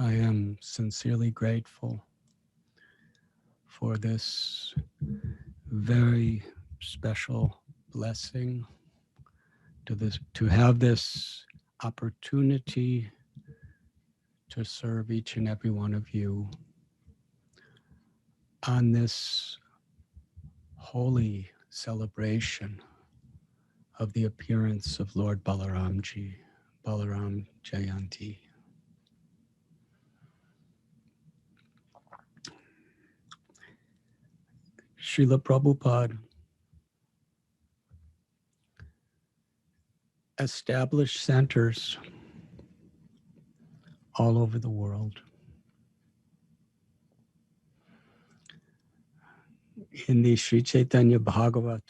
I am sincerely grateful for this very special blessing to have this opportunity to serve each and every one of you on this holy celebration of the appearance of Lord Balram Jayanti. Srila Prabhupada established centers all over the world. In the Sri Chaitanya Bhagavat,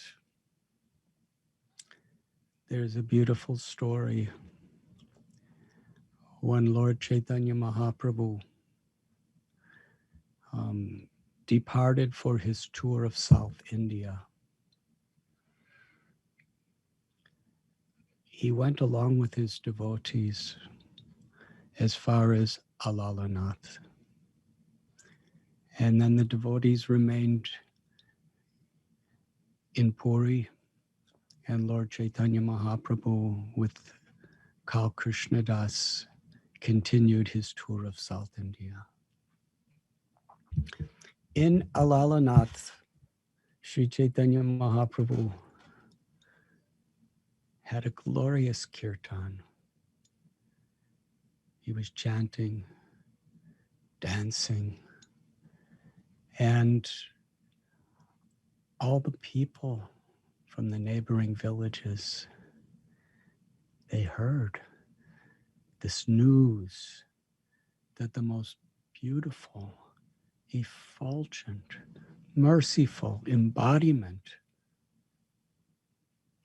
there's a beautiful story when Lord Chaitanya Mahaprabhu departed for his tour of South India. He went along with his devotees as far as Alalanath. And then the devotees remained in Puri, and Lord Chaitanya Mahaprabhu with Kal Krishna Das continued his tour of South India. In Alalanath, Sri Chaitanya Mahaprabhu had a glorious kirtan. He was chanting, dancing, and all the people from the neighboring villages, they heard this news that the most beautiful, effulgent, merciful embodiment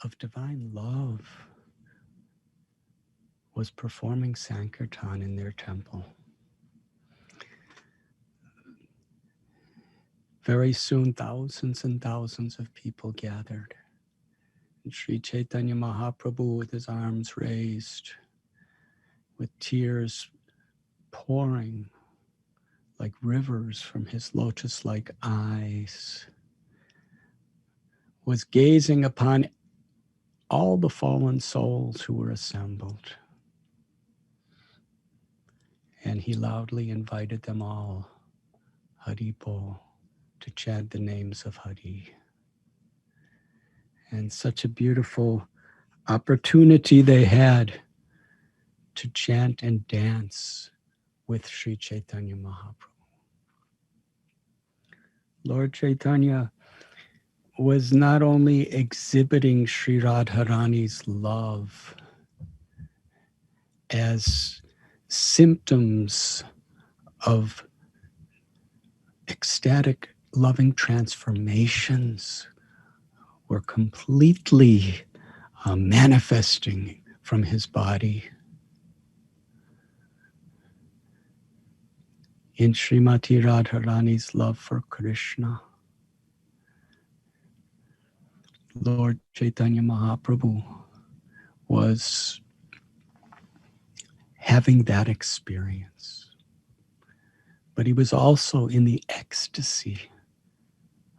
of divine love was performing Sankirtan in their temple. Very soon, thousands and thousands of people gathered. And Sri Chaitanya Mahaprabhu, with his arms raised, with tears pouring like rivers from his lotus-like eyes, was gazing upon all the fallen souls who were assembled. And he loudly invited them all, Hari Bol, to chant the names of Hari. And such a beautiful opportunity they had to chant and dance with Sri Chaitanya Mahaprabhu. Lord Chaitanya was not only exhibiting Sri Radharani's love as symptoms of ecstatic, loving transformations were completely manifesting from his body. In Srimati Radharani's love for Krishna, Lord Chaitanya Mahaprabhu was having that experience. But he was also in the ecstasy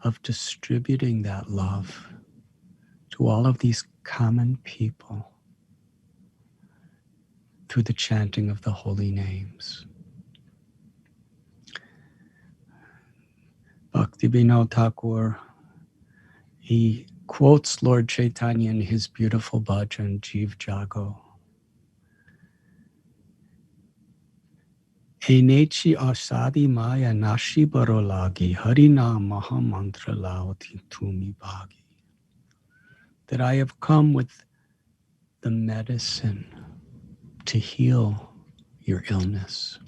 of distributing that love to all of these common people through the chanting of the holy names. Bhaktivinoda Thakur, he quotes Lord Chaitanya in his beautiful bhajan, Jeev Jago. Enechi asadi maya nashi barolagi harina mahamantra laoti tumi bhagi. That I have come with the medicine to heal your illness.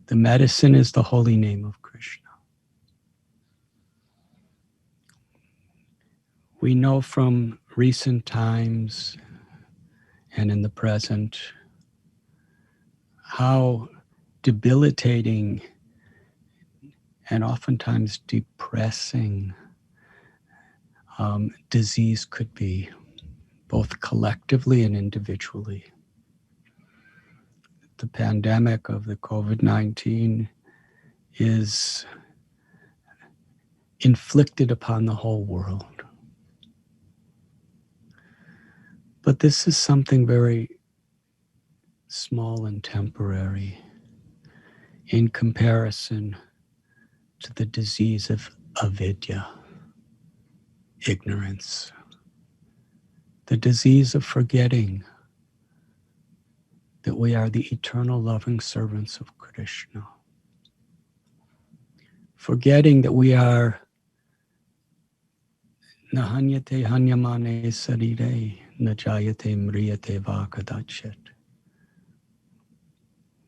The medicine is the holy name of Krishna. We know from recent times and in the present how debilitating and oftentimes depressing disease could be, both collectively and individually. the pandemic of the COVID-19 is inflicted upon the whole world. But this is something very small and temporary in comparison to the disease of avidya, ignorance, the disease of forgetting that we are the eternal loving servants of Krishna, forgetting that we are Nahanyate hanyamane sarire najayate mriyate vakadachet.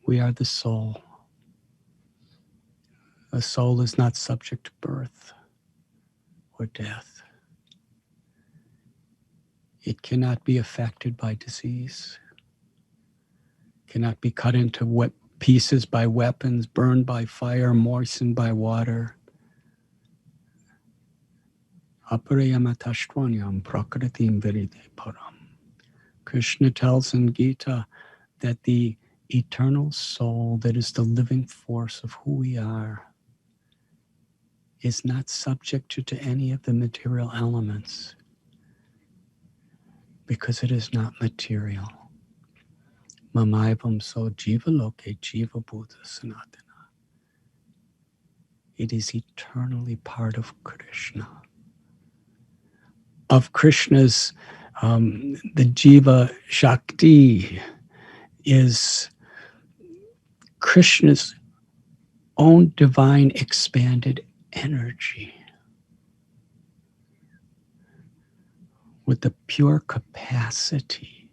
We are the soul. A soul is not subject to birth or death. It cannot be affected by disease, cannot be cut into pieces by weapons, burned by fire, moistened by water. Aparyamatashtvanyam prakritim viride param. Krishna tells in Gita that the eternal soul that is the living force of who we are is not subject to any of the material elements because it is not material. Mamaivam so jiva loke jiva buddha sanatana. It is eternally part of Krishna. Of Krishna's, the jiva shakti is Krishna's own divine expanded energy with the pure capacity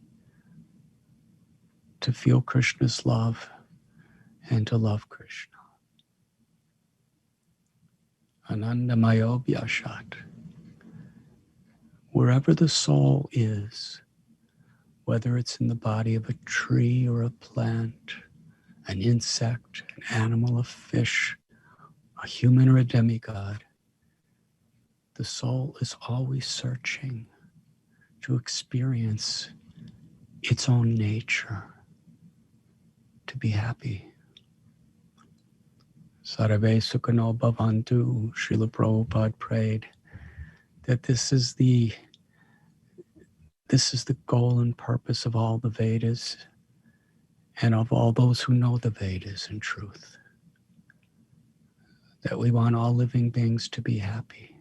to feel Krishna's love and to love Krishna. Anandamayo Vyashat. Wherever the soul is, whether it's in the body of a tree or a plant, an insect, an animal, a fish, a human or a demigod, the soul is always searching to experience its own nature, to be happy. Sarve Sukhano Bhavantu, Srila Prabhupada prayed that this is the goal and purpose of all the Vedas and of all those who know the Vedas in truth, that we want all living beings to be happy.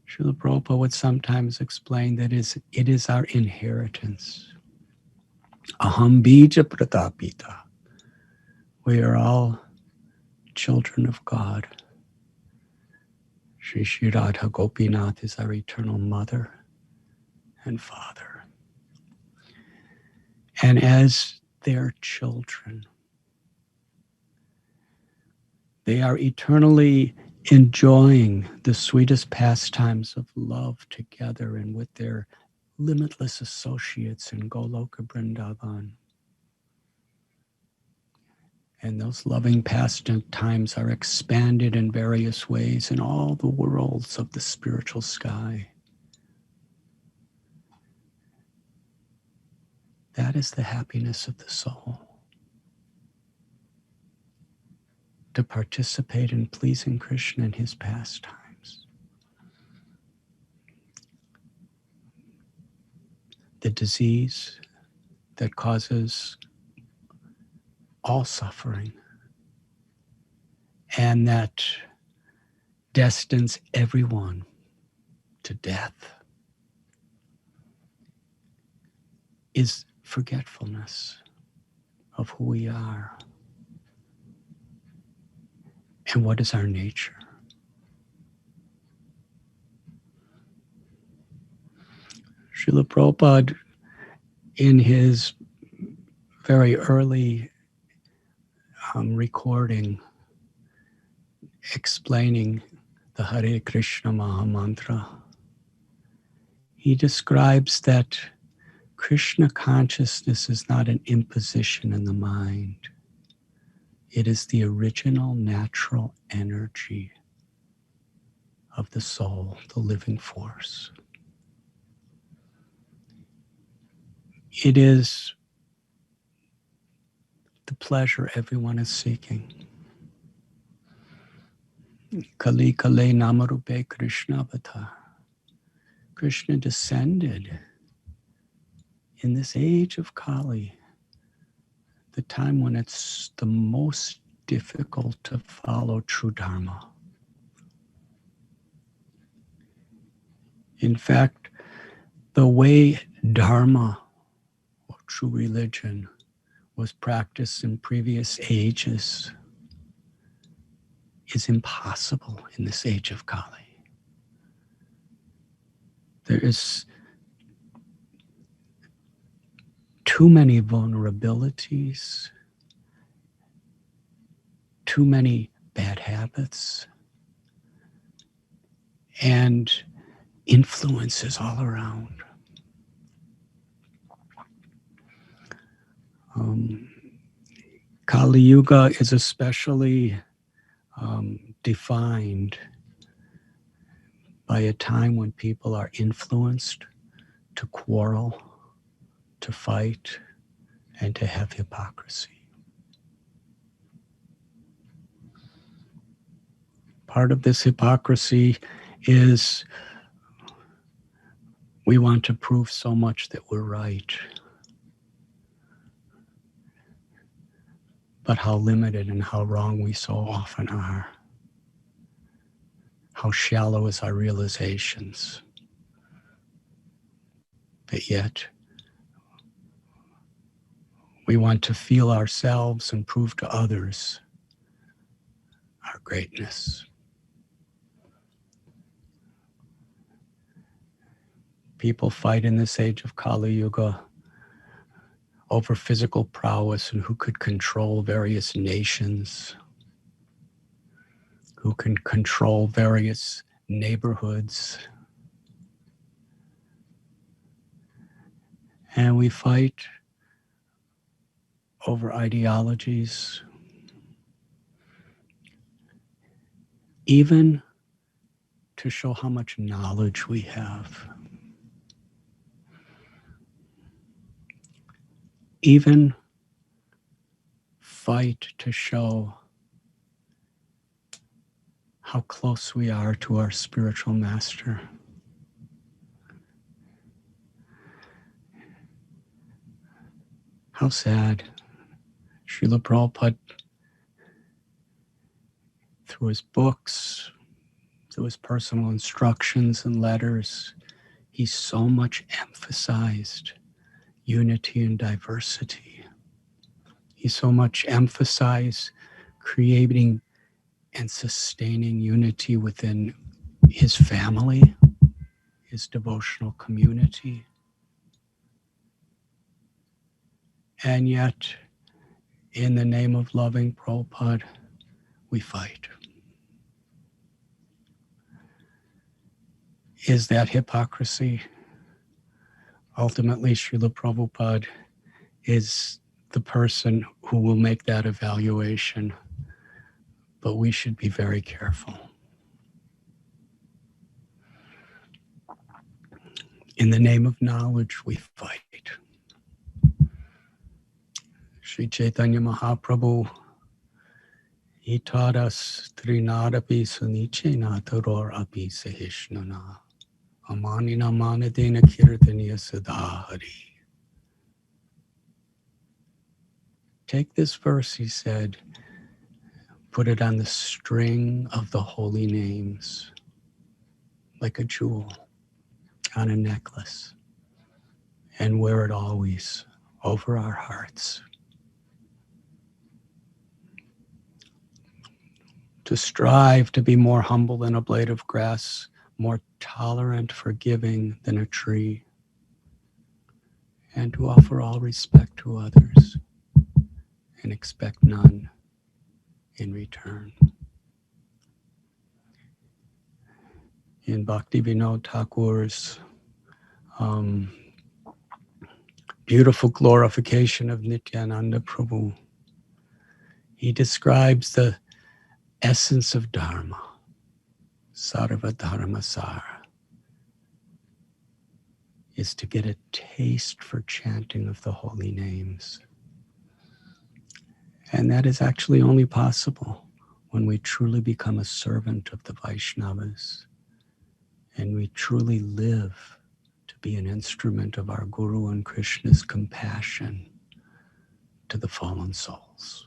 Srila Prabhupada would sometimes explain that it is our inheritance. Aham bija pratapita. We are all children of God. Shri Shri Radha Gopinath is our eternal mother and father. And as their children, they are eternally enjoying the sweetest pastimes of love together and with their limitless associates in Goloka Vrindavan. And those loving pastimes are expanded in various ways in all the worlds of the spiritual sky. That is the happiness of the soul. To participate in pleasing Krishna in his pastimes. The disease that causes all suffering and that destines everyone to death is forgetfulness of who we are and what is our nature. Srila Prabhupada, in his very early recording explaining the Hare Krishna Maha Mantra, he describes that Krishna consciousness is not an imposition in the mind. It is the original natural energy of the soul, the living force. It is the pleasure everyone is seeking. Kali Kale Namarupe Krishna Bhata. Krishna descended in this age of Kali, the time when it's the most difficult to follow true Dharma. In fact, the way Dharma, or true religion, was practiced in previous ages is impossible in this age of Kali. There is too many vulnerabilities, too many bad habits, and influences all around. Kali Yuga is especially defined by a time when people are influenced to quarrel, to fight, and to have hypocrisy. Part of this hypocrisy is we want to prove so much that we're right, but how limited and how wrong we so often are. How shallow is our realizations. But yet, we want to feel ourselves and prove to others our greatness. People fight in this age of Kali Yuga over physical prowess and who could control various nations, who can control various neighborhoods. And we fight over ideologies, even to show how much knowledge we have. Even fight to show how close we are to our spiritual master. How sad. Srila Prabhupada, through his books, through his personal instructions and letters, he so much emphasized unity and diversity. He so much emphasized creating and sustaining unity within his family, his devotional community. And yet, in the name of loving Prabhupada, we fight. Is that hypocrisy? Ultimately, Srila Prabhupada is the person who will make that evaluation, but we should be very careful. In the name of knowledge, we fight. Sri Chaitanya Mahaprabhu, he taught us Trinadapi Sunichena Taror Api Sahishnana Amanina Manadena Kirtaniya Sadahari. Take this verse, he said, put it on the string of the holy names, like a jewel on a necklace, and wear it always over our hearts. To strive to be more humble than a blade of grass, more tolerant, forgiving than a tree, and to offer all respect to others and expect none in return. In Bhakti Vinod Thakur's beautiful glorification of Nityananda Prabhu, he describes the essence of Dharma, Sarva Dharma Sara. is to get a taste for chanting of the holy names. And that is actually only possible when we truly become a servant of the Vaishnavas and we truly live to be an instrument of our Guru and Krishna's compassion to the fallen souls.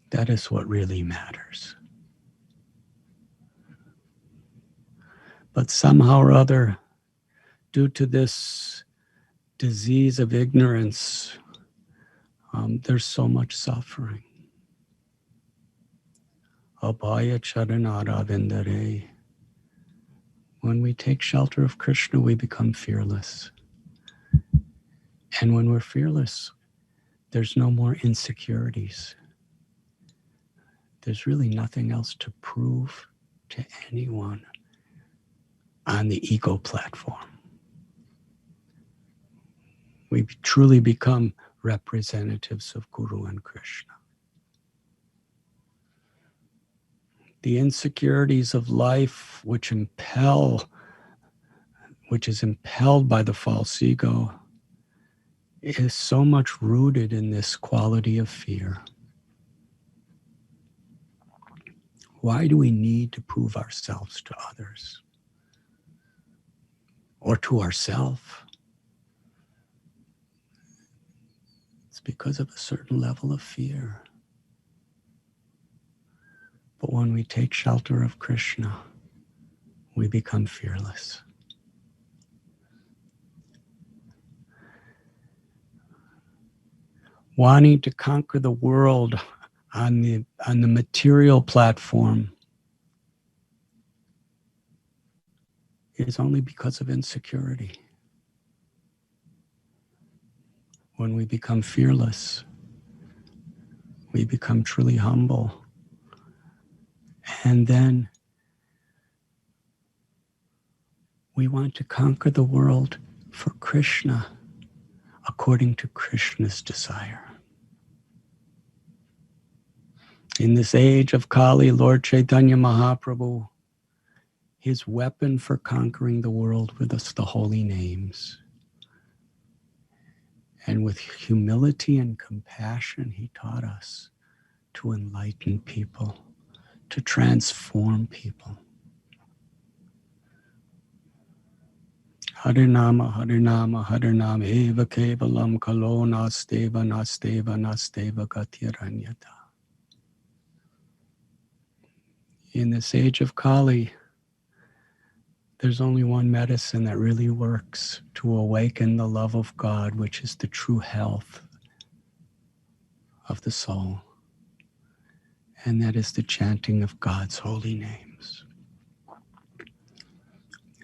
That is what really matters. But somehow or other, due to this disease of ignorance, there's so much suffering. Abhaya charanara vindare. When we take shelter of Krishna, we become fearless. And when we're fearless, there's no more insecurities. There's really nothing else to prove to anyone on the ego platform. We truly become representatives of Guru and Krishna. The insecurities of life which is impelled by the false ego, is so much rooted in this quality of fear. Why do we need to prove ourselves to others or to ourselves? It's because of a certain level of fear. But when we take shelter of Krishna, we become fearless. Wanting to conquer the world on the material platform is only because of insecurity. When we become fearless, we become truly humble. And then we want to conquer the world for Krishna, according to Krishna's desire. In this age of Kali, Lord Chaitanya Mahaprabhu, his weapon for conquering the world with us, the holy names. And with humility and compassion, he taught us to enlighten people, to transform people. Harinama, Harinama, Harinama, Eva Kevalam Kalo Nasteva, Nasteva, Nasteva Gatiranyata. In this age of Kali, there's only one medicine that really works to awaken the love of God, which is the true health of the soul. And that is the chanting of God's holy names.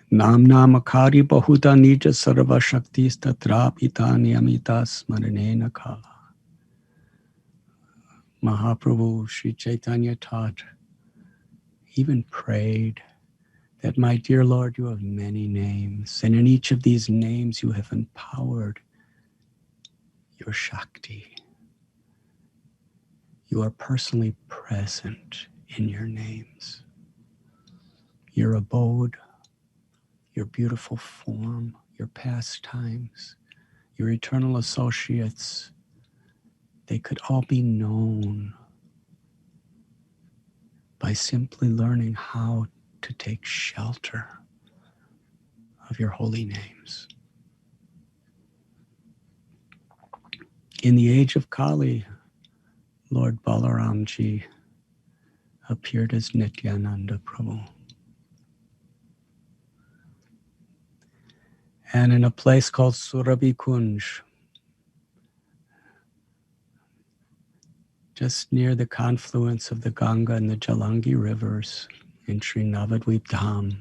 Nam namakari bahuta nija sarva shaktis tatrapita niyamita smaranena kala. Mahaprabhu Sri Chaitanya taught, even prayed, that my dear Lord, you have many names, and in each of these names you have empowered your Shakti. You are personally present in your names. Your abode, your beautiful form, your pastimes, your eternal associates, they could all be known by simply learning how to take shelter of your holy names. In the age of Kali, Lord Balram Ji appeared as Nityananda Prabhu. And in a place called Surabhi Kunj, just near the confluence of the Ganga and the Jalangi rivers in Sri Navadvip Dham,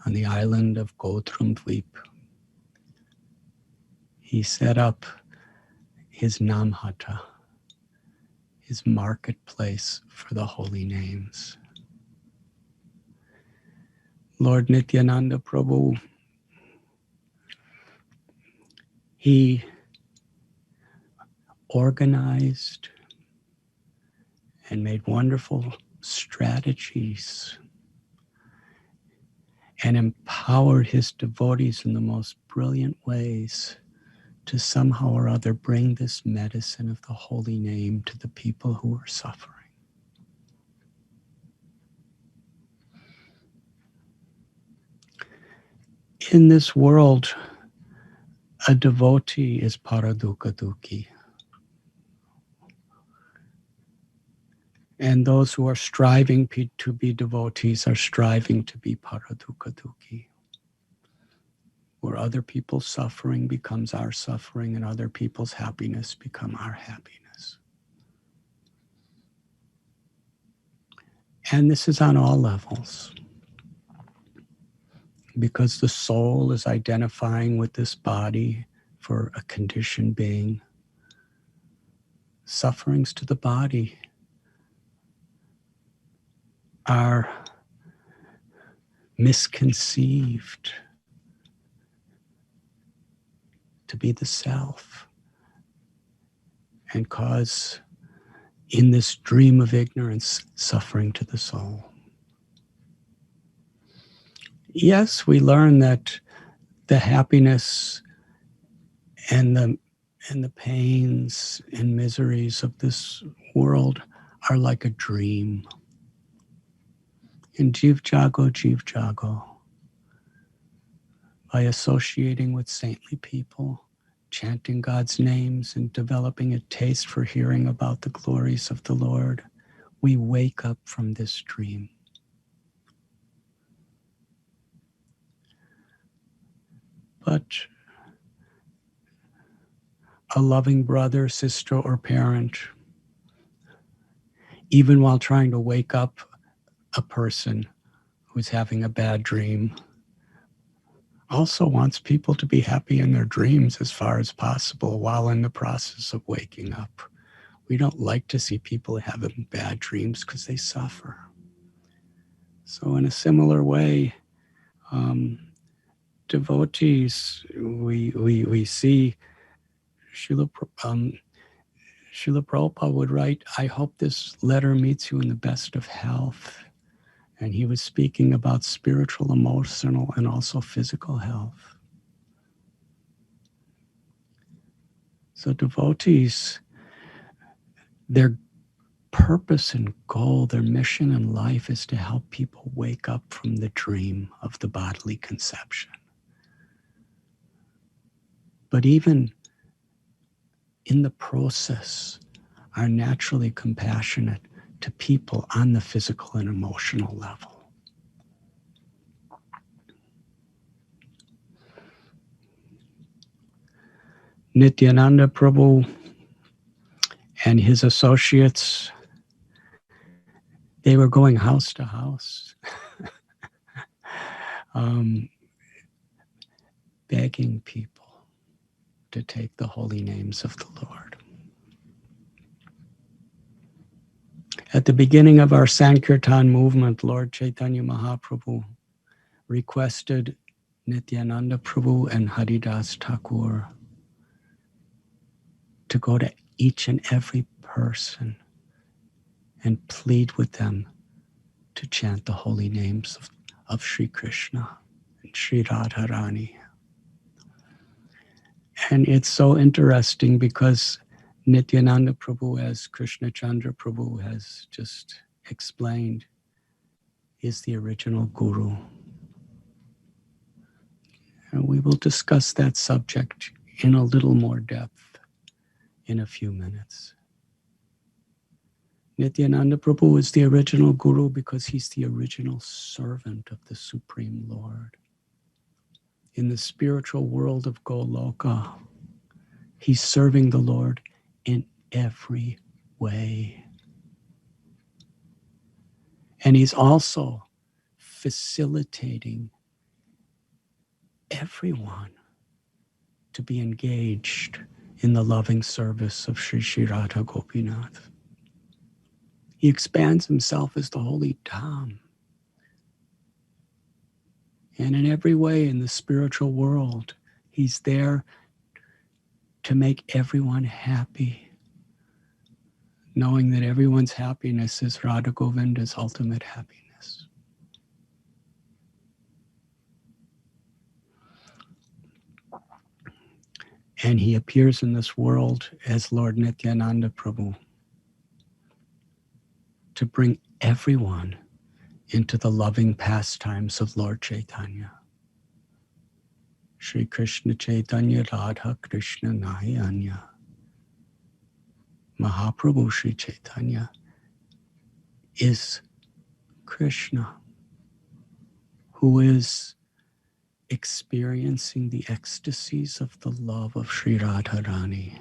on the island of Godrum Dvip, he set up his Namhata, his marketplace for the holy names. Lord Nityananda Prabhu, he organized and made wonderful strategies and empowered his devotees in the most brilliant ways to somehow or other bring this medicine of the holy name to the people who are suffering. In this world, a devotee is paradukkha-dukhi. And those who are striving to be devotees are striving to be paradukkha-dukhi. Where other people's suffering becomes our suffering and other people's happiness become our happiness. And this is on all levels. Because the soul is identifying with this body for a conditioned being. Sufferings to the body are misconceived to be the self and cause, in this dream of ignorance, suffering to the soul. Yes, we learn that the happiness and the pains and miseries of this world are like a dream. And Jiv Jago, by associating with saintly people, chanting God's names and developing a taste for hearing about the glories of the Lord, we wake up from this dream. But a loving brother, sister, or parent, even while trying to wake up a person who's having a bad dream, also wants people to be happy in their dreams as far as possible while in the process of waking up. We don't like to see people having bad dreams because they suffer. So in a similar way, devotees, we see Srila Prabhupada would write, I hope this letter meets you in the best of health. And he was speaking about spiritual, emotional, and also physical health. So devotees, their purpose and goal, their mission in life is to help people wake up from the dream of the bodily conception. But even in the process, are naturally compassionate to people on the physical and emotional level. Nityananda Prabhu and his associates, they were going house to house, begging people to take the holy names of the Lord. At the beginning of our Sankirtan movement, Lord Chaitanya Mahaprabhu requested Nityananda Prabhu and Haridas Thakur to go to each and every person and plead with them to chant the holy names of Sri Krishna and Sri Radharani. And it's so interesting because Nityananda Prabhu, as Krishna Chandra Prabhu has just explained, is the original guru. And we will discuss that subject in a little more depth in a few minutes. Nityananda Prabhu is the original guru because he's the original servant of the Supreme Lord. In the spiritual world of Goloka, he's serving the Lord in every way. And he's also facilitating everyone to be engaged in the loving service of Sri Sri Radha Gopinath. He expands himself as the holy Dham. And in every way in the spiritual world, he's there to make everyone happy, knowing that everyone's happiness is Radha Govinda's ultimate happiness. And he appears in this world as Lord Nityananda Prabhu to bring everyone into the loving pastimes of Lord Chaitanya. Shri Krishna Chaitanya Radha Krishna Nayanya. Mahaprabhu Shri Chaitanya is Krishna, who is experiencing the ecstasies of the love of Sri Radharani.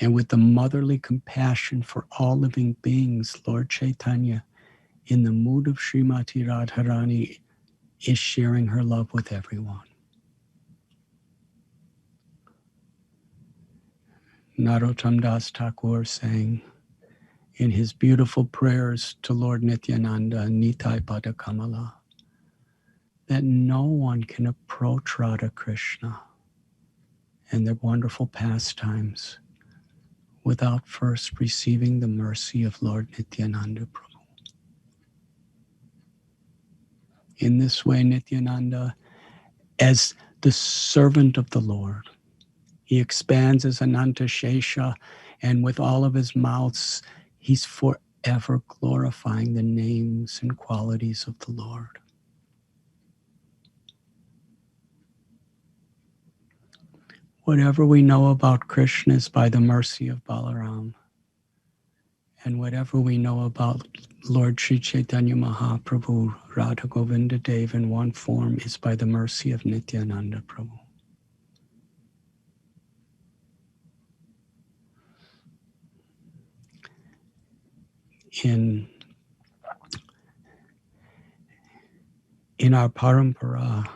And with the motherly compassion for all living beings, Lord Chaitanya, in the mood of Srimati Radharani, is sharing her love with everyone. Narottam Das Thakur sang in his beautiful prayers to Lord Nityananda, Nitai Pada Kamala, that no one can approach Radha Krishna and their wonderful pastimes without first receiving the mercy of Lord Nityananda Prabhu. In this way, Nityananda, as the servant of the Lord, he expands as Ananta Shesha, and with all of his mouths, he's forever glorifying the names and qualities of the Lord. Whatever we know about Krishna is by the mercy of Balaram. And whatever we know about Lord Sri Chaitanya Mahaprabhu, Radha Govinda Dev in one form is by the mercy of Nityananda Prabhu. In our parampara,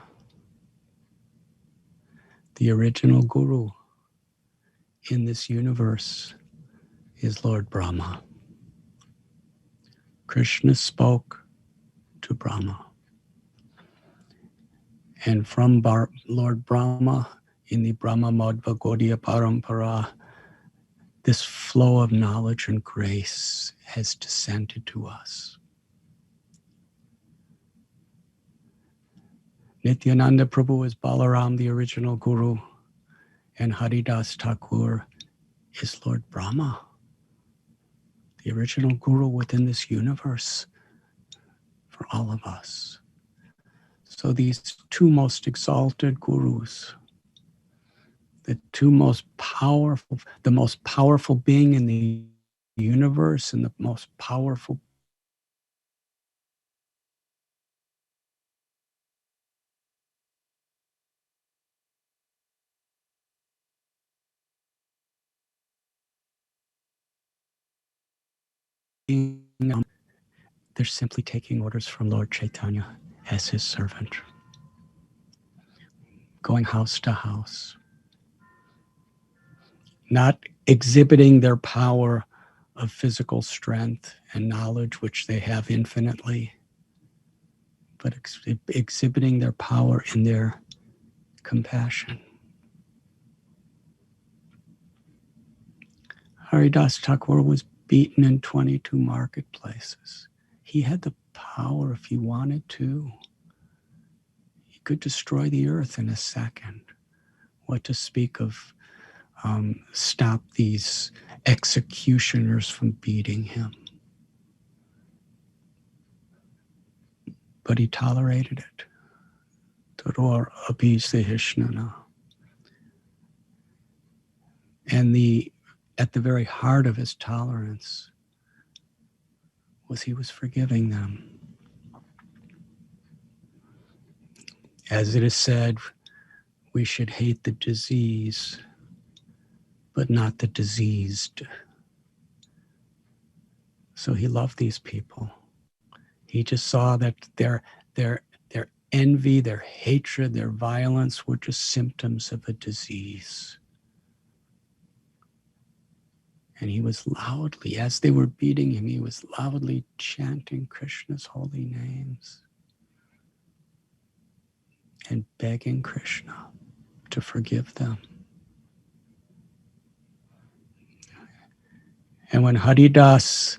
the original guru in this universe is Lord Brahma. Krishna spoke to Brahma. And from Lord Brahma, in the Brahma Madhva Gaudiya Parampara, this flow of knowledge and grace has descended to us. Nityananda Prabhu is Balaram, the original guru, and Haridas Thakur is Lord Brahma, the original guru within this universe for all of us. So these two most exalted gurus, the most powerful being in the universe and the most powerful being, they're simply taking orders from Lord Chaitanya as his servant, going house to house, not exhibiting their power of physical strength and knowledge, which they have infinitely, but exhibiting their power in their compassion. Haridas Thakur was beaten in 22 marketplaces. He had the power, if he wanted to. He could destroy the earth in a second. What to speak of stop these executioners from beating him. But he tolerated it. Taror abhisahishnana. And at the very heart of his tolerance was he was forgiving them. As it is said, we should hate the disease, but not the diseased. So he loved these people. He just saw that their envy, their hatred, their violence were just symptoms of a disease. And he was loudly, as they were beating him, he was loudly chanting Krishna's holy names and begging Krishna to forgive them. And when Haridas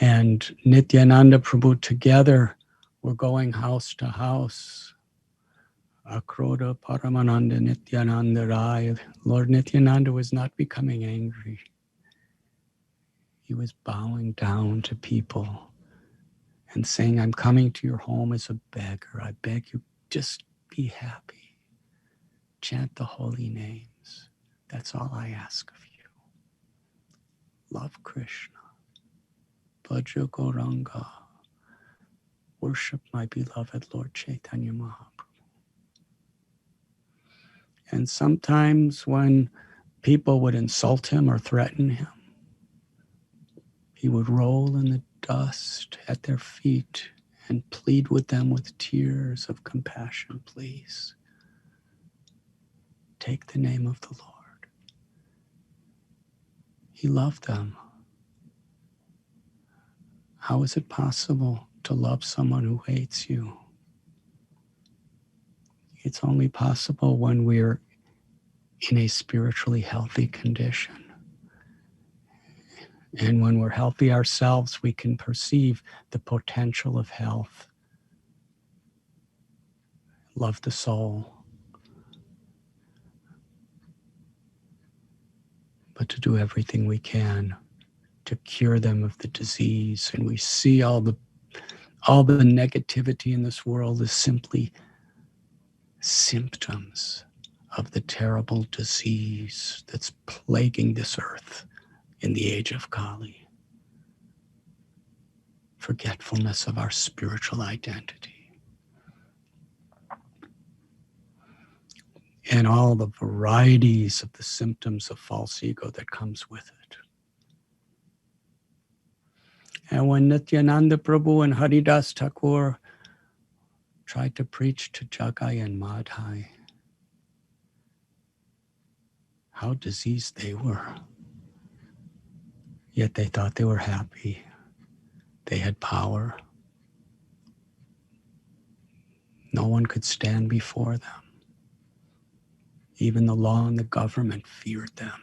and Nityananda Prabhu together were going house to house, Akroda Paramananda Nityananda Rai. Lord Nityananda was not becoming angry. He was bowing down to people and saying, I'm coming to your home as a beggar. I beg you, just be happy. Chant the holy names. That's all I ask of you. Love Krishna. Bhaja Gauranga. Worship my beloved Lord Chaitanya Mahaprabhu. And sometimes when people would insult him or threaten him, he would roll in the dust at their feet and plead with them with tears of compassion. Please, take the name of the Lord. He loved them. How is it possible to love someone who hates you? It's only possible when we're in a spiritually healthy condition. And when we're healthy ourselves, we can perceive the potential of health. Love the soul. But to do everything we can to cure them of the disease. And we see all the negativity in this world is simply symptoms of the terrible disease that's plaguing this earth in the age of Kali. Forgetfulness of our spiritual identity. And all the varieties of the symptoms of false ego that comes with it. And when Nityananda Prabhu and Haridas Thakur tried to preach to Jagai and Madhai, how diseased they were. Yet they thought they were happy. They had power. No one could stand before them. Even the law and the government feared them.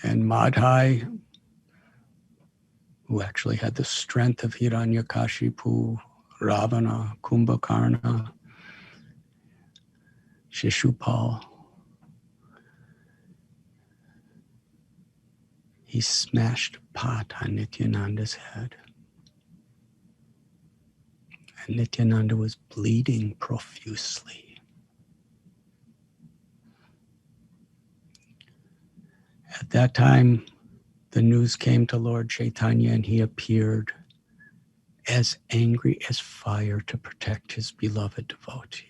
And Madhai, who actually had the strength of Hiranyakashipu, Ravana, Kumbhakarna, Shishupal, he smashed a pot on Nityananda's head. And Nityananda was bleeding profusely. At that time, the news came to Lord Chaitanya, and he appeared as angry as fire to protect his beloved devotee.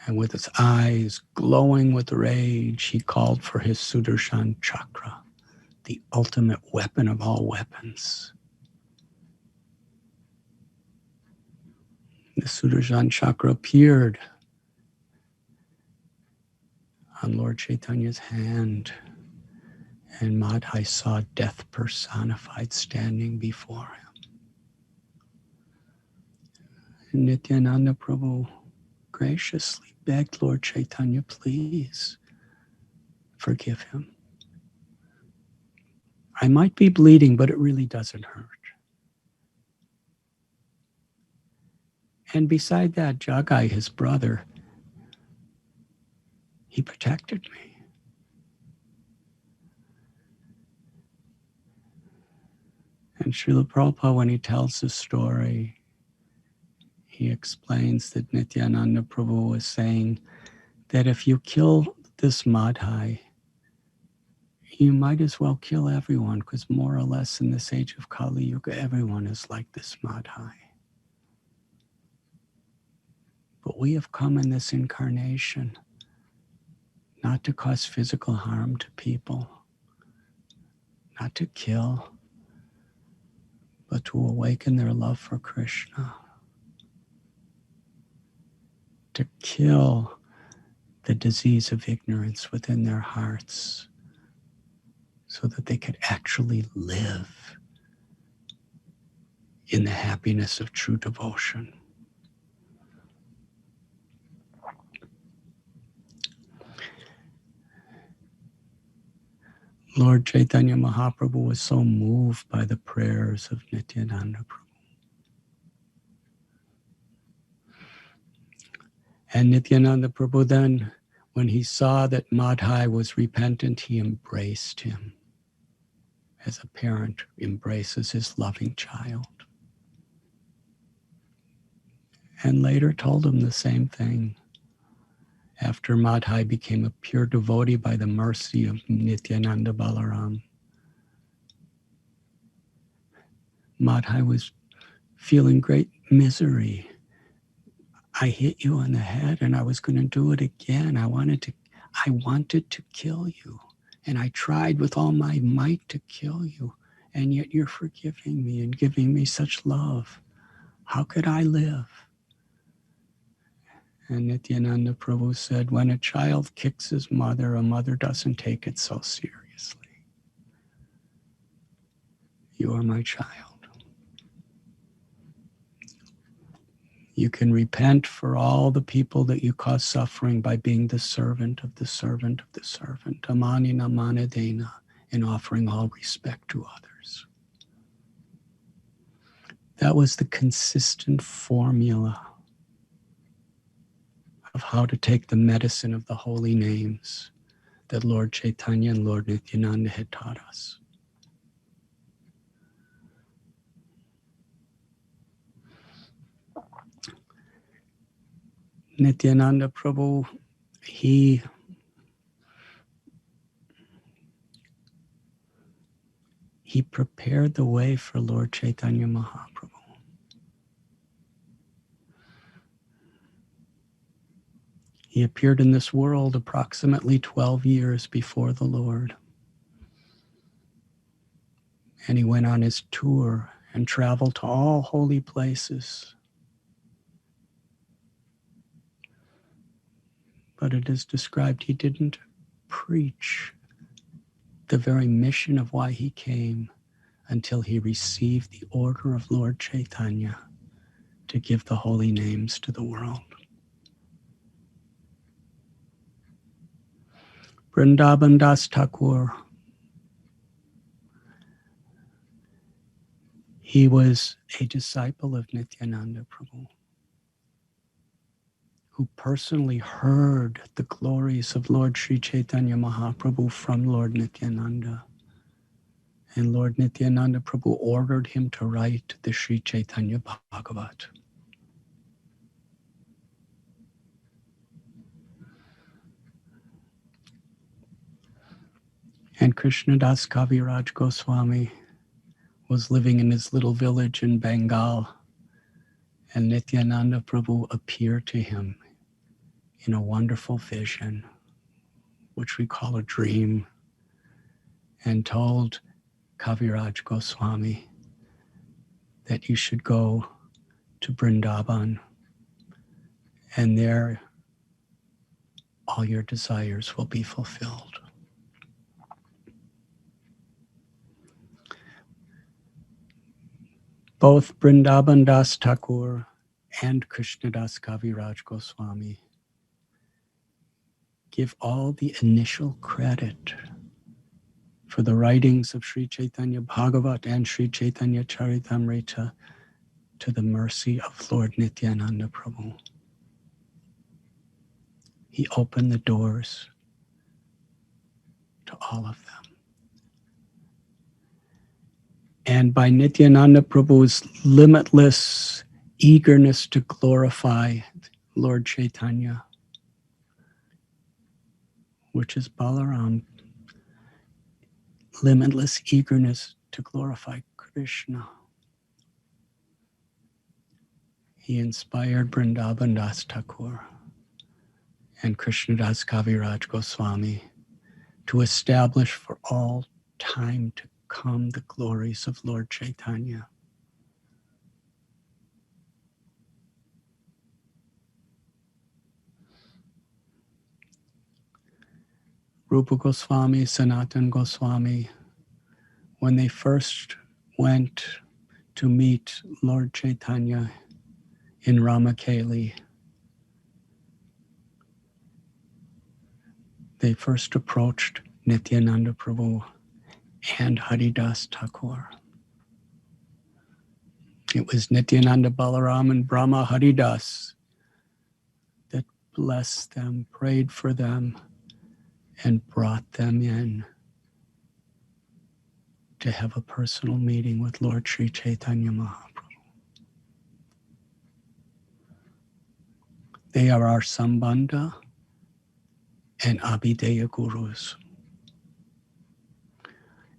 And with his eyes glowing with rage, he called for his Sudarshan Chakra, the ultimate weapon of all weapons. The Sudarshan Chakra appeared on Lord Chaitanya's hand, and Madhai saw death personified standing before him. And Nityananda Prabhu graciously begged Lord Chaitanya, please forgive him. I might be bleeding, but it really doesn't hurt. And beside that, Jagai, his brother, he protected me. And Srila Prabhupada, when he tells the story, he explains that Nityananda Prabhu was saying that if you kill this Madhai, you might as well kill everyone, because more or less in this age of Kali Yuga, everyone is like this Madhai. But we have come in this incarnation not to cause physical harm to people, not to kill, but to awaken their love for Krishna, to kill the disease of ignorance within their hearts so that they could actually live in the happiness of true devotion. Lord Chaitanya Mahaprabhu was so moved by the prayers of Nityananda Prabhu And Nityananda Prabhu then, when he saw that Madhai was repentant, he embraced him as a parent embraces his loving child. And later told him the same thing. After Madhai became a pure devotee by the mercy of Nityananda Balaram, Madhai was feeling great misery. I hit you on the head and I was going to do it again. I wanted to kill you. And I tried with all my might to kill you. And yet you're forgiving me and giving me such love. How could I live? And Nityananda Prabhu said, when a child kicks his mother, a mother doesn't take it so seriously. You are my child. You can repent for all the people that you cause suffering by being the servant of the servant of the servant, amanina manadena, in offering all respect to others. That was the consistent formula of how to take the medicine of the holy names that Lord Chaitanya and Lord Nityananda had taught us. Nityananda Prabhu, he prepared the way for Lord Chaitanya Mahaprabhu. He appeared in this world approximately 12 years before the Lord. And he went on his tour and traveled to all holy places. But it is described he didn't preach the very mission of why he came until he received the order of Lord Chaitanya to give the holy names to the world. Vrindavan Das Thakur, he was a disciple of Nityananda Prabhu, who personally heard the glories of Lord Sri Chaitanya Mahaprabhu from Lord Nityananda. And Lord Nityananda Prabhu ordered him to write the Sri Chaitanya Bhagavat. And Krishnadas Kaviraj Goswami was living in his little village in Bengal, and Nityananda Prabhu appeared to him in a wonderful vision, which we call a dream, and told Kaviraj Goswami that you should go to Vrindavan, and there all your desires will be fulfilled. Both Vrindavan Das Thakur and Krishnadas Kaviraj Goswami give all the initial credit for the writings of Sri Chaitanya Bhagavat and Sri Chaitanya Charitamrita to the mercy of Lord Nityananda Prabhu. He opened the doors to all of them. And by Nityananda Prabhu's limitless eagerness to glorify Lord Chaitanya, which is Balaram, limitless eagerness to glorify Krishna, he inspired Vrindavan Das Thakur and Krishnadas Kaviraj Goswami to establish for all time to come the glories of Lord Chaitanya. Rupa Goswami, Sanatan Goswami, when they first went to meet Lord Chaitanya in Ramakeli, they first approached Nityananda Prabhu and Haridas Thakur. It was Nityananda Balaram and Brahma Haridas that blessed them, prayed for them, and brought them in to have a personal meeting with Lord Sri Chaitanya Mahaprabhu. They are our Sambandha and Abhideya Gurus.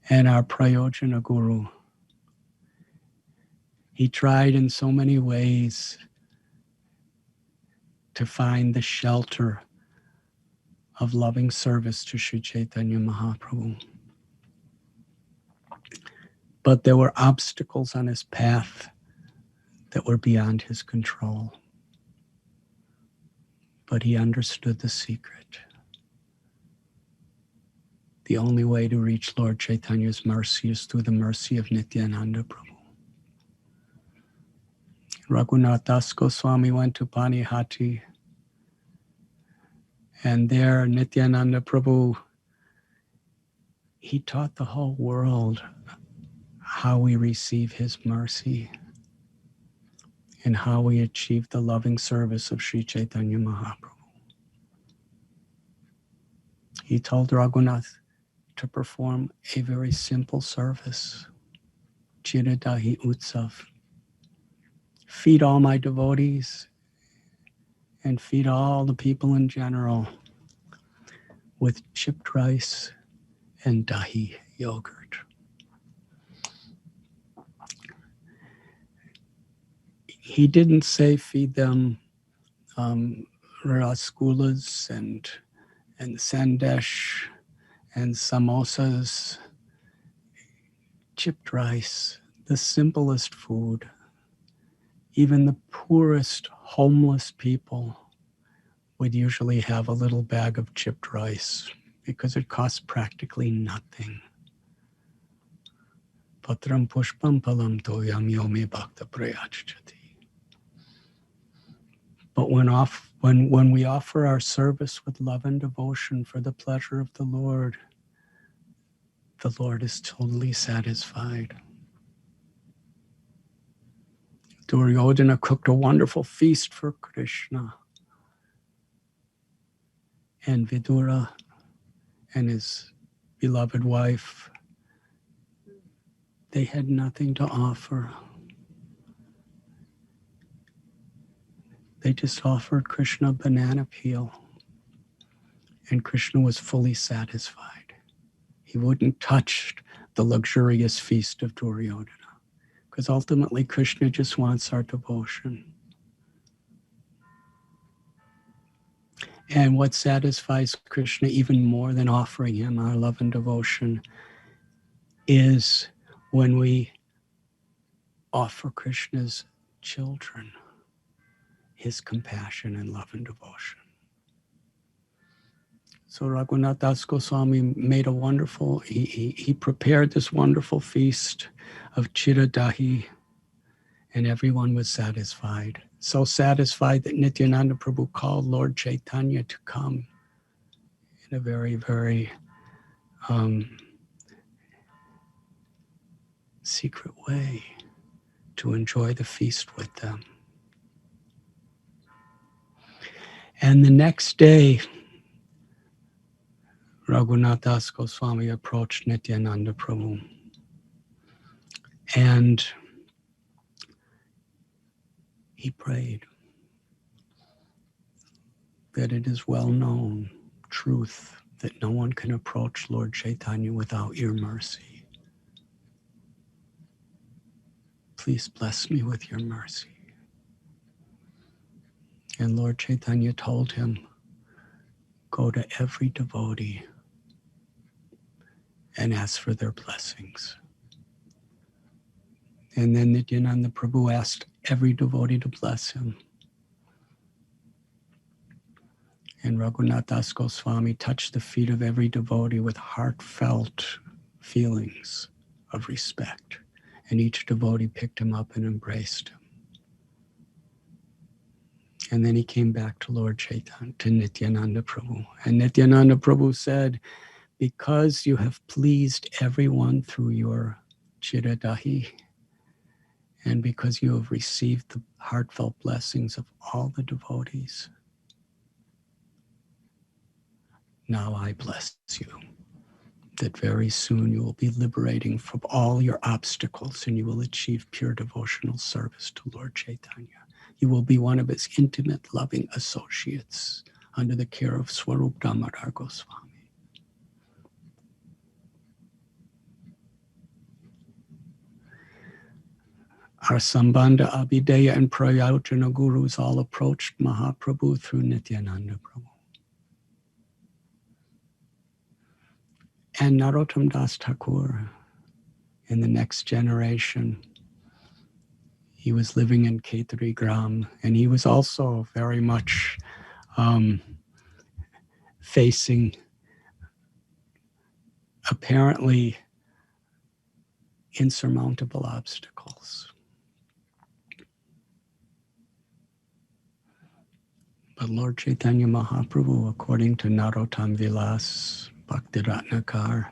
And our Prayojana Guru. He tried in so many ways to find the shelter of loving service to Sri Chaitanya Mahaprabhu. But there were obstacles on his path that were beyond his control. But he understood the secret. The only way to reach Lord Chaitanya's mercy is through the mercy of Nityananda Prabhu. Radhanath Das Goswami went to Panihati, and there Nityananda Prabhu, he taught the whole world how we receive his mercy and how we achieve the loving service of Sri Chaitanya Mahaprabhu. He told Raghunath to perform a very simple service, Chiradahi Utsav. Feed all my devotees and feed all the people in general with chipped rice and dahi yogurt. He didn't say feed them rasgullas and sandesh and samosas, chipped rice, the simplest food. Even the poorest homeless people would usually have a little bag of chipped rice because it costs practically nothing. Patram pushpam palam toyam yomi bhakta prayachati. But when we offer our service with love and devotion for the pleasure of the Lord is totally satisfied. Duryodhana cooked a wonderful feast for Krishna. And Vidura and his beloved wife, they had nothing to offer. They just offered Krishna a banana peel. And Krishna was fully satisfied. He wouldn't touch the luxurious feast of Duryodhana. Because ultimately Krishna just wants our devotion. And what satisfies Krishna even more than offering him our love and devotion is when we offer Krishna's children his compassion and love and devotion. So Radhanath Das Goswami made a wonderful, he prepared this wonderful feast of Chiradahi, and everyone was satisfied. So satisfied that Nityananda Prabhu called Lord Chaitanya to come in a very, very secret way to enjoy the feast with them. And the next day, Radhanath Das Goswami approached Nityananda Prabhu. And he prayed that it is well known truth that no one can approach Lord Chaitanya without your mercy. Please bless me with your mercy. And Lord Chaitanya told him, go to every devotee and ask for their blessings. And then Nityananda Prabhu asked every devotee to bless him. And Radhanath Das Goswami touched the feet of every devotee with heartfelt feelings of respect. And each devotee picked him up and embraced him. And then he came back to Lord Chaitanya, to Nityananda Prabhu. And Nityananda Prabhu said, because you have pleased everyone through your Chiradahi, and because you have received the heartfelt blessings of all the devotees, now I bless you, that very soon you will be liberating from all your obstacles and you will achieve pure devotional service to Lord Chaitanya. You will be one of his intimate, loving associates under the care of Swarup Damodar Goswami. Our Sambandha, Abhideya, and Prayojana gurus all approached Mahaprabhu through Nityananda Prabhu. And Narottam Das Thakur, in the next generation, he was living in Khetri Gram, and he was also very much facing apparently insurmountable obstacles. But Lord Chaitanya Mahaprabhu, according to Narottam Vilas Bhaktiratnakar,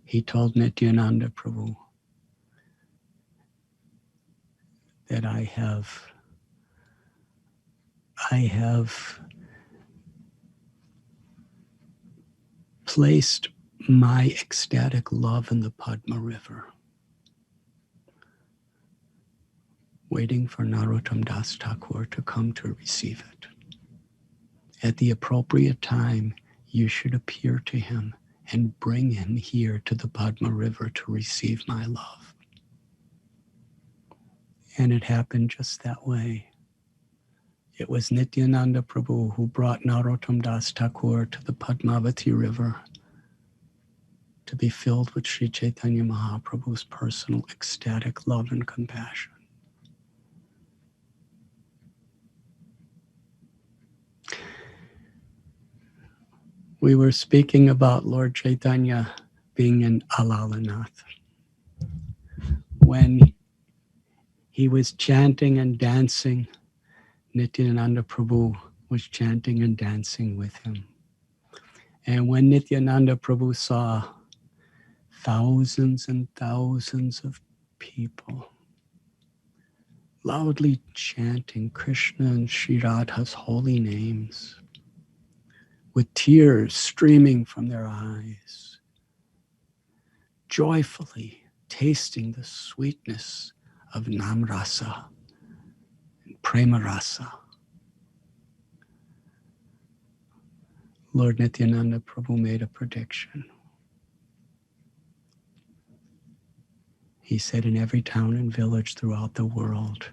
he told Nityananda Prabhu that I have placed my ecstatic love in the Padma River, waiting for Narottam Das Thakur to come to receive it. At the appropriate time, you should appear to him and bring him here to the Padma River to receive my love. And it happened just that way. It was Nityananda Prabhu who brought Narottam Das Thakur to the Padmavati River to be filled with Sri Chaitanya Mahaprabhu's personal ecstatic love and compassion. We were speaking about Lord Chaitanya being in Alalanath. When he was chanting and dancing, Nityananda Prabhu was chanting and dancing with him. And when Nityananda Prabhu saw thousands and thousands of people loudly chanting Krishna and Sri Radha's holy names, with tears streaming from their eyes, joyfully tasting the sweetness of Namrasa and Premarasa, Lord Nityananda Prabhu made a prediction. He said, in every town and village throughout the world,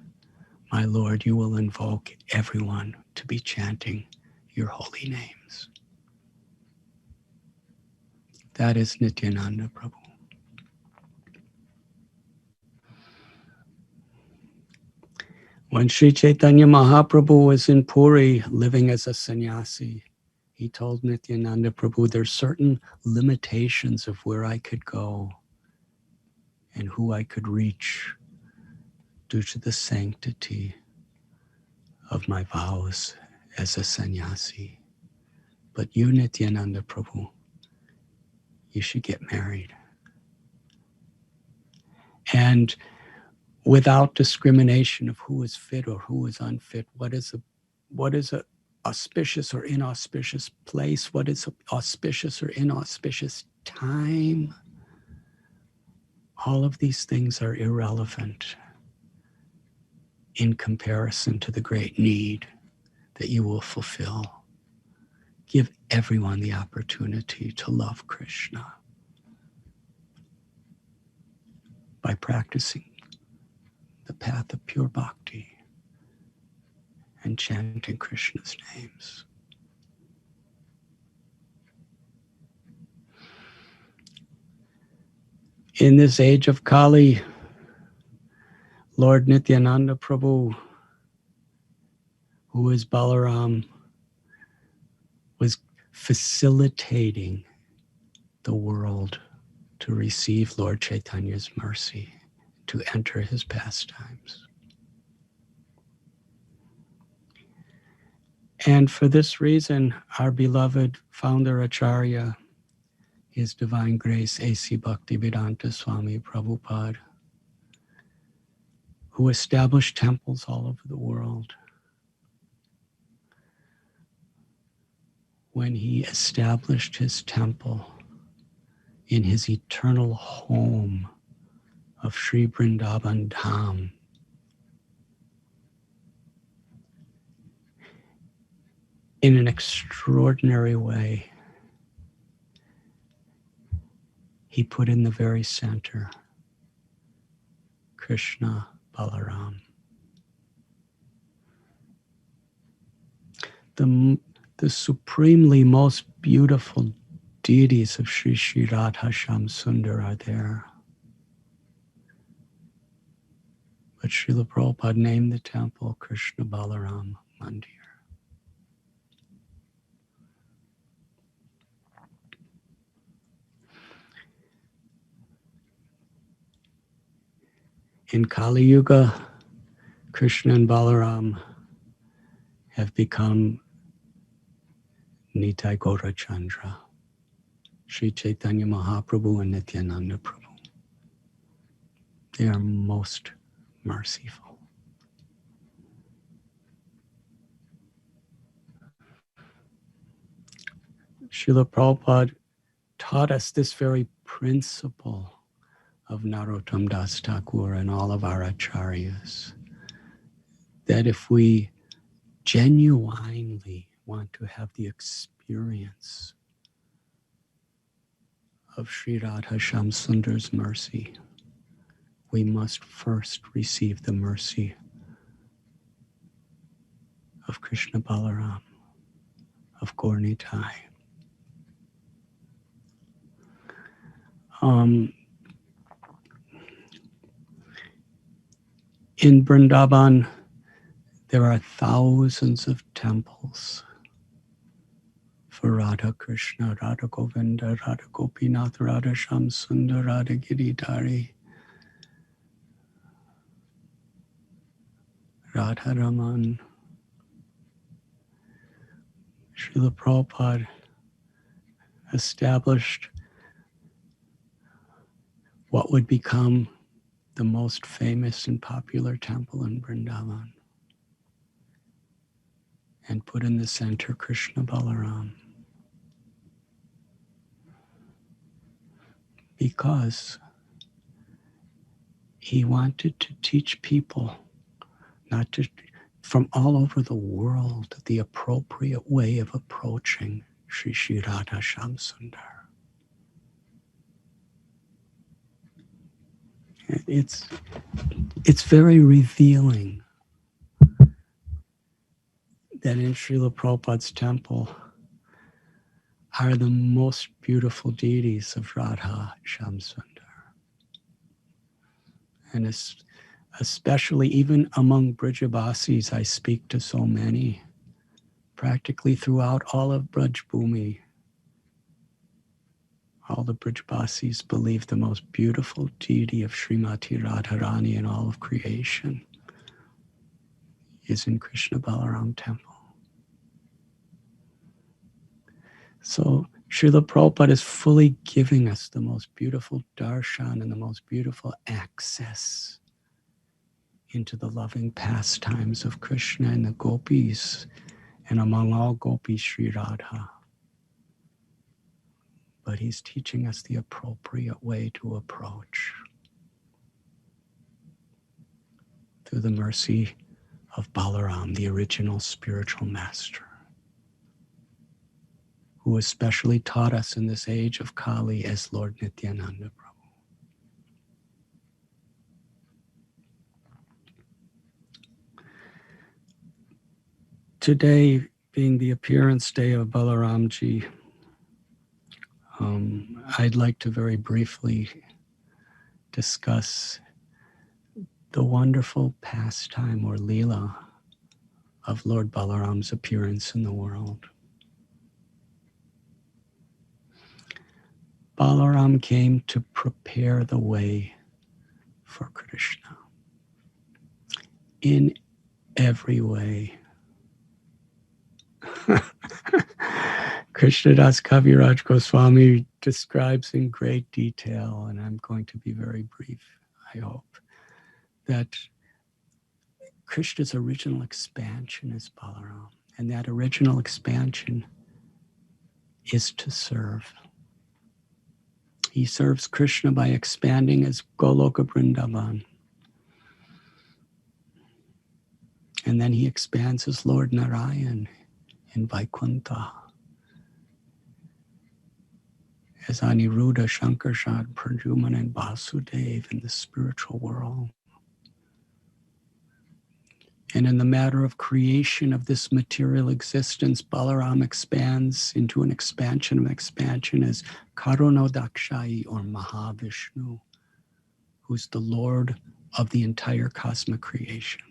my Lord, you will invoke everyone to be chanting your holy names. That is Nityananda Prabhu. When Sri Chaitanya Mahaprabhu was in Puri living as a sannyasi, he told Nityananda Prabhu, there's certain limitations of where I could go and who I could reach due to the sanctity of my vows as a sannyasi. But you, Nityananda Prabhu, you should get married. And without discrimination of who is fit or who is unfit, what is a auspicious or inauspicious place, what is an auspicious or inauspicious time, all of these things are irrelevant in comparison to the great need that you will fulfill. Give everyone the opportunity to love Krishna by practicing the path of pure bhakti and chanting Krishna's names. In this age of Kali, Lord Nityananda Prabhu, who is Balram, was facilitating the world to receive Lord Chaitanya's mercy, to enter his pastimes. And for this reason, our beloved founder Acharya, His Divine Grace A.C. Bhaktivedanta Swami Prabhupada, who established temples all over the world, when he established his temple in his eternal home of Sri Vrindavan Dham. In an extraordinary way, he put in the very center Krishna, Balaram. The supremely most beautiful deities of Sri Sri Radha Shyam Sundar are there. But Srila Prabhupada named the temple Krishna Balaram Mandir. In Kali Yuga, Krishna and Balaram have become Nitai Gaura Chandra, Sri Chaitanya Mahaprabhu and Nityananda Prabhu. They are most merciful. Srila Prabhupada taught us this very principle of Narottam Das Thakur and all of our acharyas, that if we genuinely want to have the experience of Sri Radha Shyam Sundar's mercy, we must first receive the mercy of Krishna Balaram, of Gaur Nitai. In Vrindavan, there are thousands of temples for Radha Krishna, Radha Govinda, Radha Gopinath, Radha Shyam Sundar, Radha Giridhari, Radha Raman. Srila Prabhupada established what would become the most famous and popular temple in Vrindavan and put in the center Krishna Balaram. Because he wanted to teach people, not just from all over the world, the appropriate way of approaching Sri Sri Radha Shyam Sundar. It's very revealing that in Srila Prabhupada's temple are the most beautiful deities of Radha Shyam Sundar. And especially even among Brajavasis, I speak to so many, practically throughout all of Braj Bhumi. All the Brajavasis believe the most beautiful deity of Srimati Radharani in all of creation is in Krishna Balaram temple. So Srila Prabhupada is fully giving us the most beautiful darshan and the most beautiful access into the loving pastimes of Krishna and the gopis, and among all gopis, Sri Radha. But he's teaching us the appropriate way to approach through the mercy of Balaram, the original spiritual master, who especially taught us in this age of Kali as Lord Nityananda Prabhu. Today, being the appearance day of Balaramji, I'd like to very briefly discuss the wonderful pastime or Leela of Lord Balaram's appearance in the world. Balaram came to prepare the way for Krishna in every way. Krishnadas Kaviraj Goswami describes in great detail, and I'm going to be very brief, I hope, that Krishna's original expansion is Balaram, and that original expansion is to serve. He serves Krishna by expanding his Goloka Vrindavan. And then he expands as Lord Narayan in Vaikuntha, as Aniruddha, Shankarshan, Pradyuman, and Vasudev in the spiritual world. And in the matter of creation of this material existence, Balaram expands into an expansion of expansion as Karunodakshayi, or Mahavishnu, who's the Lord of the entire cosmic creation.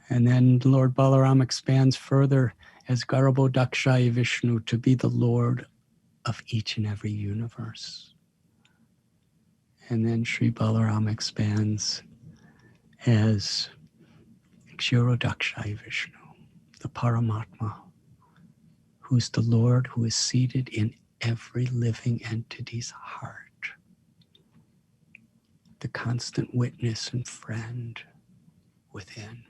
And then Lord Balaram expands further as Garbhodakshayi Vishnu to be the Lord of each and every universe. And then Sri Balaram expands as Kshirodakshayi Vishnu, the Paramatma, who's the Lord who is seated in every living entity's heart, the constant witness and friend within.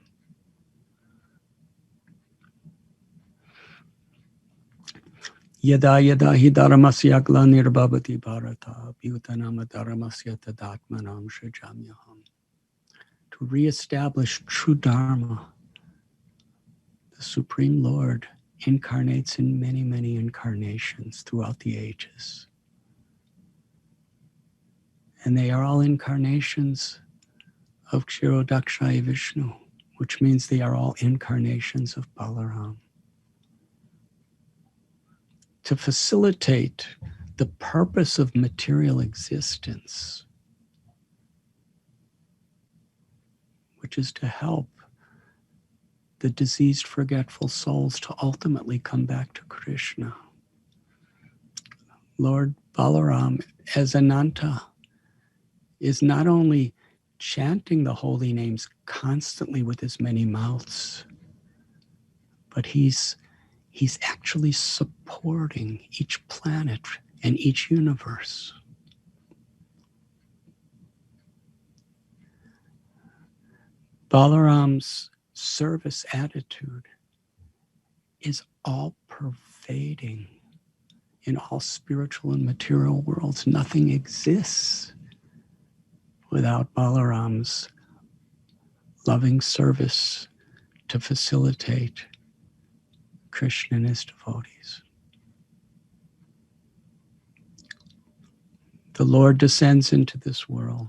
Yada yada hi dharamasya glanirabhavati bharata bhutanama dharamasya tadatmanam shrijamyaham. To reestablish true dharma, the Supreme Lord incarnates in many, many incarnations throughout the ages. And they are all incarnations of Kshirodakshayi Vishnu, which means they are all incarnations of Balaram. To facilitate the purpose of material existence, which is to help the diseased, forgetful souls to ultimately come back to Krishna. Lord Balaram, as Ananta, is not only chanting the holy names constantly with his many mouths, but he's actually supporting each planet and each universe. Balaram's service attitude is all-pervading in all spiritual and material worlds. Nothing exists without Balaram's loving service to facilitate Krishna and his devotees. The Lord descends into this world,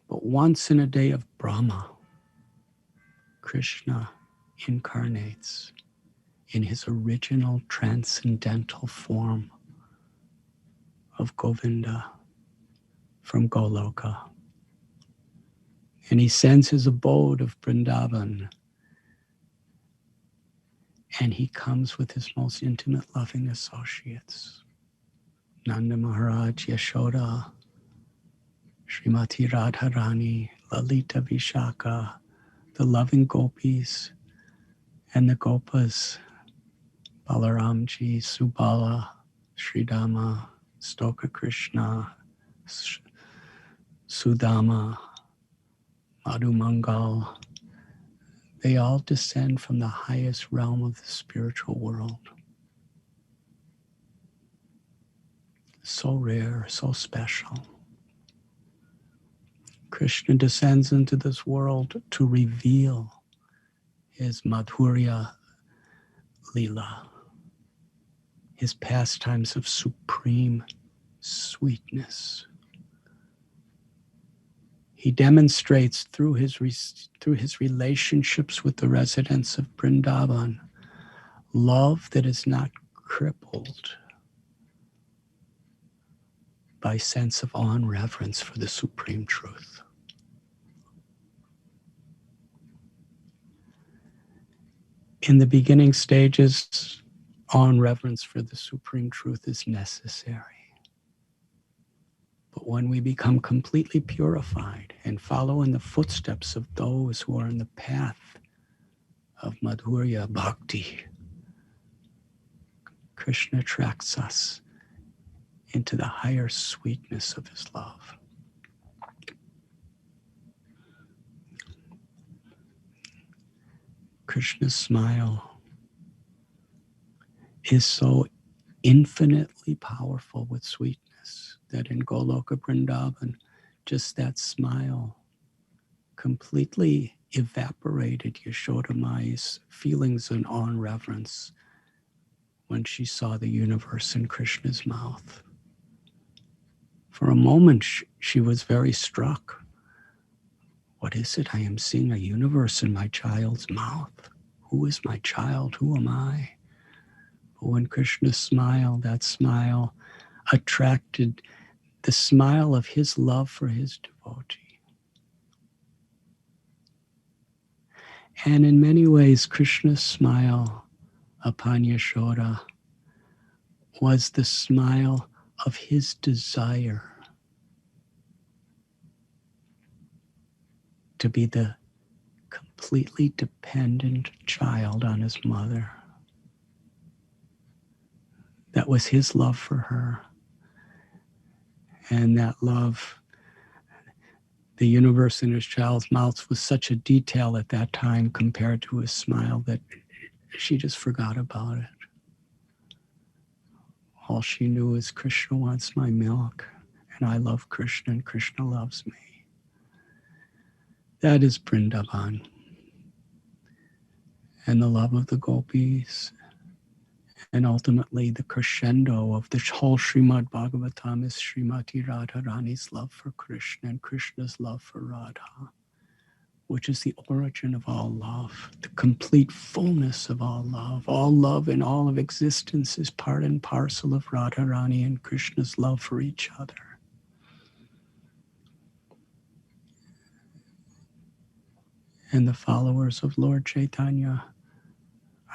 but once in a day of Brahma, Krishna incarnates in his original transcendental form of Govinda from Goloka. And he sends his abode of Vrindavan, and he comes with his most intimate loving associates. Nanda Maharaj, Yashoda, Srimati Radharani, Lalita Vishaka, the loving gopis, and the gopas, Balaramji, Subala, Sridama, Stoka Krishna, Sudama, Madhumangal. They all descend from the highest realm of the spiritual world. So rare, so special. Krishna descends into this world to reveal his Madhurya Lila, his pastimes of supreme sweetness. He demonstrates through his relationships with the residents of Vrindavan love that is not crippled by sense of awe and reverence for the supreme truth. In the beginning stages, awe and reverence for the supreme truth is necessary. But when we become completely purified and follow in the footsteps of those who are in the path of Madhurya Bhakti, Krishna attracts us into the higher sweetness of his love. Krishna's smile is so infinitely powerful with sweetness that in Goloka Vrindavan, just that smile completely evaporated Yashoda Mai's feelings of awe and reverence when she saw the universe in Krishna's mouth. For a moment, she was very struck. What is it? I am seeing a universe in my child's mouth. Who is my child? Who am I? But when Krishna smiled, that smile attracted the smile of his love for his devotee. And in many ways, Krishna's smile upon Yashoda was the smile of his desire to be the completely dependent child on his mother. That was his love for her. And that love, the universe in his child's mouth, was such a detail at that time compared to his smile that she just forgot about it. All she knew is Krishna wants my milk, and I love Krishna, and Krishna loves me. That is Vrindavan. And the love of the gopis, and ultimately the crescendo of the whole Srimad Bhagavatam is Srimati Radharani's love for Krishna and Krishna's love for Radha, which is the origin of all love, the complete fullness of all love. All love in all of existence is part and parcel of Radharani and Krishna's love for each other. And the followers of Lord Chaitanya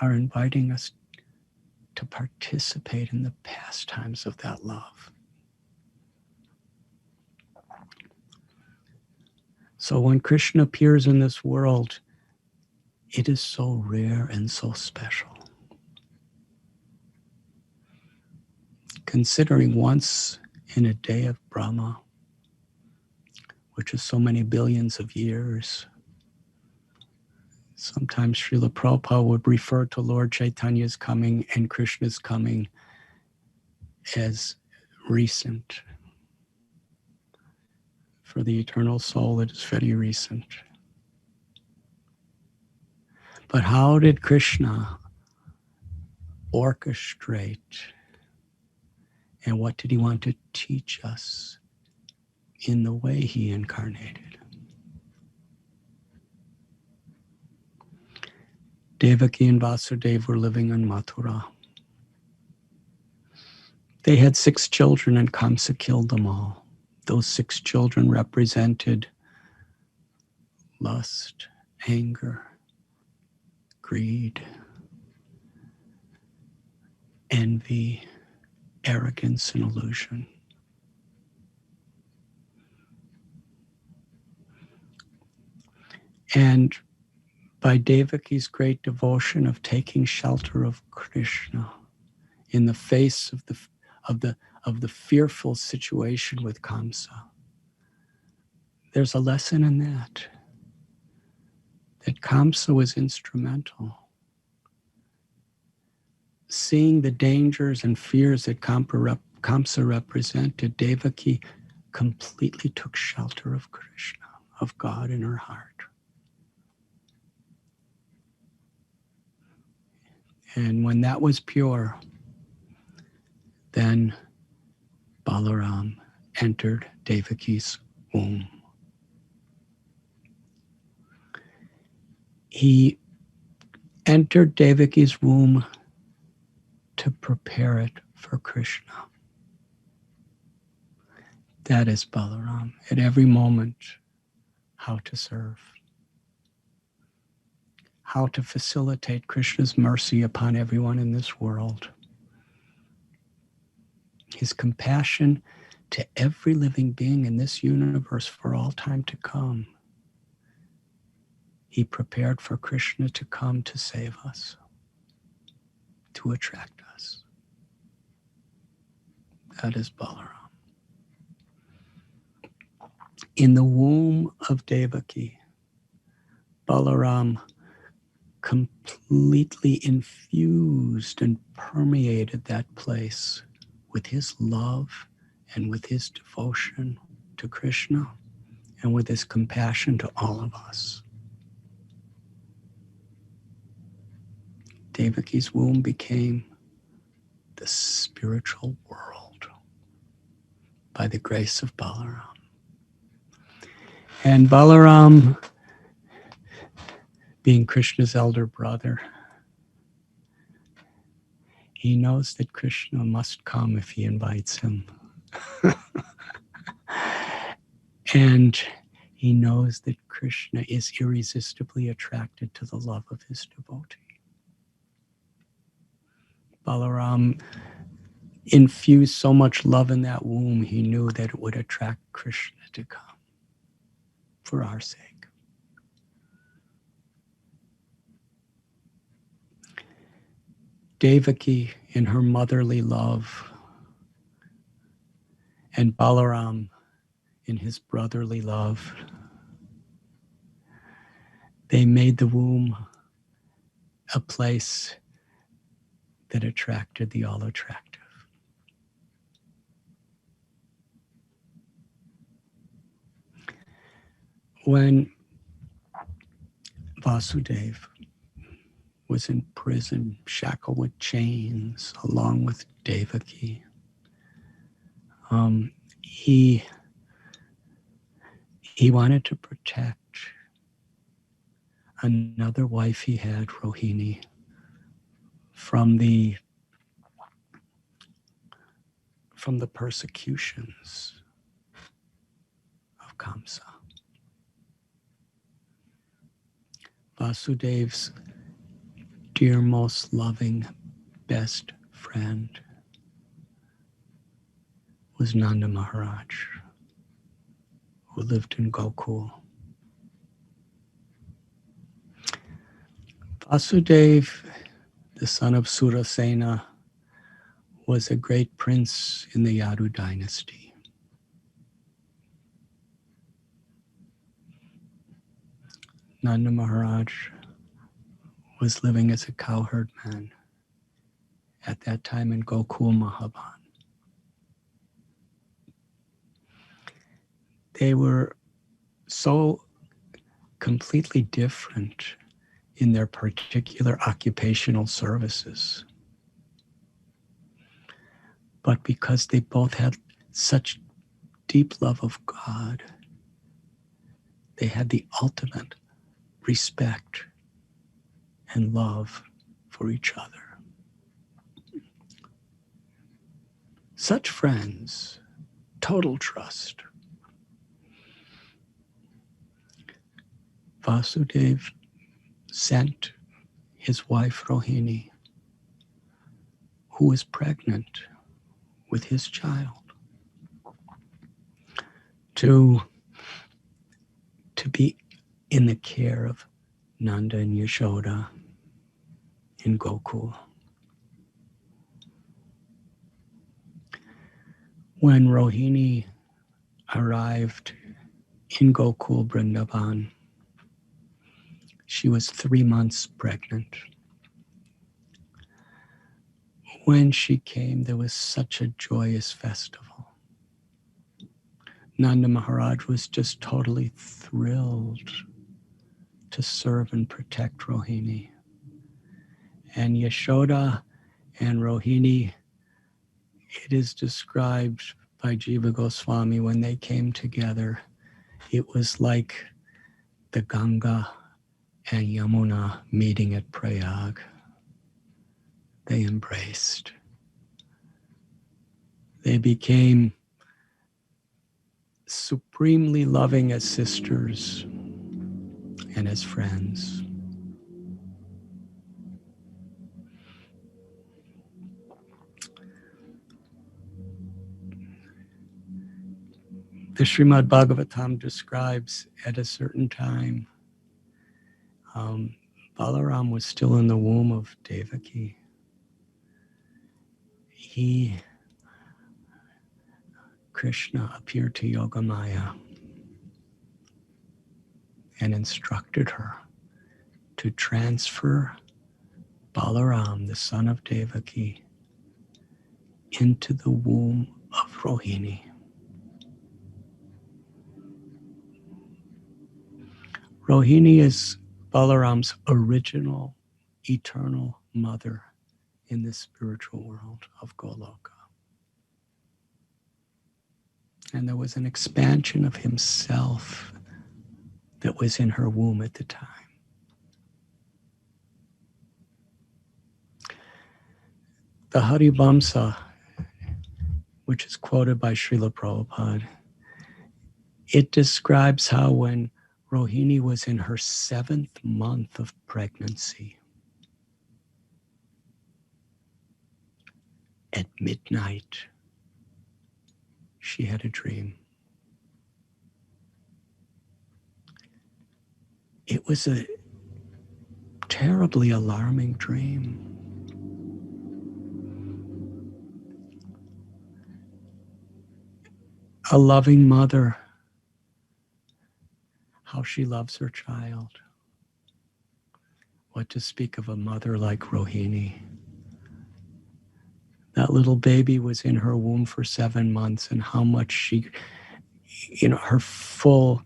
are inviting us to participate in the pastimes of that love. So when Krishna appears in this world, it is so rare and so special. Considering once in a day of Brahma, which is so many billions of years, sometimes Srila Prabhupada would refer to Lord Chaitanya's coming and Krishna's coming as recent. For the eternal soul, it is very recent. But how did Krishna orchestrate, and what did he want to teach us in the way he incarnated? Devaki and Vasudeva were living in Mathura. They had 6 children and Kamsa killed them all. Those 6 children represented lust, anger, greed, envy, arrogance, and illusion. And by Devaki's great devotion of taking shelter of Krishna in the face of the fearful situation with Kamsa, there's a lesson in that Kamsa was instrumental. Seeing the dangers and fears that Kamsa represented, Devaki completely took shelter of Krishna, of God in her heart. And when that was pure, then Balram entered Devaki's womb. He entered Devaki's womb to prepare it for Krishna. That is Balram. At every moment, how to serve. How to facilitate Krishna's mercy upon everyone in this world. His compassion to every living being in this universe for all time to come. He prepared for Krishna to come to save us, to attract us. That is Balram. In the womb of Devaki, Balram completely infused and permeated that place with his love and with his devotion to Krishna and with his compassion to all of us. Devaki's womb became the spiritual world by the grace of Balram. And Balram, being Krishna's elder brother, he knows that Krishna must come if he invites him. And he knows that Krishna is irresistibly attracted to the love of his devotee. Balaram infused so much love in that womb, he knew that it would attract Krishna to come for our sake. Devaki in her motherly love, and Balaram in his brotherly love, they made the womb a place that attracted the all-attractive. When Vasudeva was in prison, shackled with chains, along with Devaki, he wanted to protect another wife he had, Rohini, from the persecutions of Kamsa. Vasudeva's dear, most loving, best friend was Nanda Maharaj, who lived in Gokul. Vasudeva, the son of Surasena, was a great prince in the Yadu dynasty. Nanda Maharaj was living as a cowherd man at that time in Gokul Mahaban. They were so completely different in their particular occupational services. But because they both had such deep love of God, they had the ultimate respect and love for each other. Such friends, total trust. Vasudeva sent his wife Rohini, who was pregnant with his child, to be in the care of Nanda and Yashoda in Gokul. When Rohini arrived in Gokul Vrindavan, she was 3 months pregnant. When she came, there was such a joyous festival. Nanda Maharaj was just totally thrilled to serve and protect Rohini. And Yashoda and Rohini, it is described by Jiva Goswami when they came together, it was like the Ganga and Yamuna meeting at Prayag. They embraced. They became supremely loving as sisters and as friends. The Srimad Bhagavatam describes at a certain time, Balaram was still in the womb of Devaki. Krishna appeared to Yogamaya and instructed her to transfer Balaram, the son of Devaki, into the womb of Rohini. Rohini is Balaram's original, eternal mother in the spiritual world of Goloka. And there was an expansion of himself that was in her womb at the time. The Harivamsa, which is quoted by Srila Prabhupada, it describes how when Rohini was in her 7th month of pregnancy, at midnight, she had a dream. It was a terribly alarming dream. A loving mother, how she loves her child. What to speak of a mother like Rohini? That little baby was in her womb for 7 months, and how much she, her full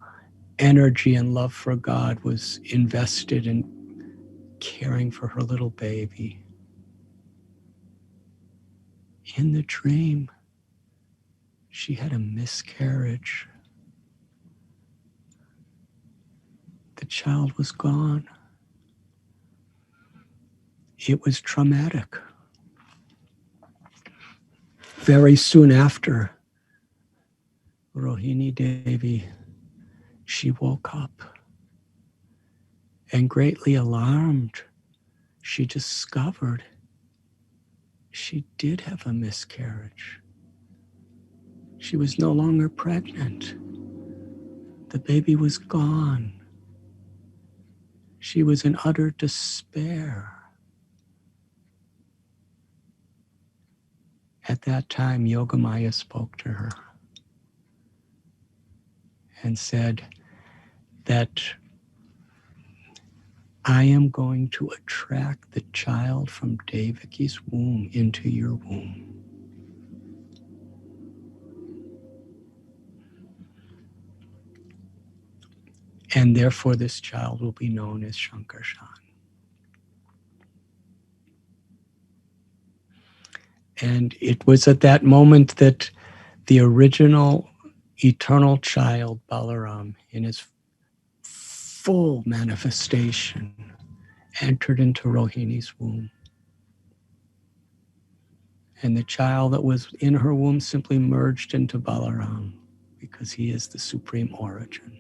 energy and love for God was invested in caring for her little baby. In the dream, she had a miscarriage. The child was gone. It was traumatic. Very soon after, Rohini Devi, she woke up, and greatly alarmed, she discovered she did have a miscarriage. She was no longer pregnant. The baby was gone. She was in utter despair. At that time, Yogamaya spoke to her and said that I am going to attract the child from Devaki's womb into your womb. And therefore this child will be known as Shankarshan. And it was at that moment that the original eternal child, Balaram, in his full manifestation, entered into Rohini's womb. And the child that was in her womb simply merged into Balaram because he is the supreme origin.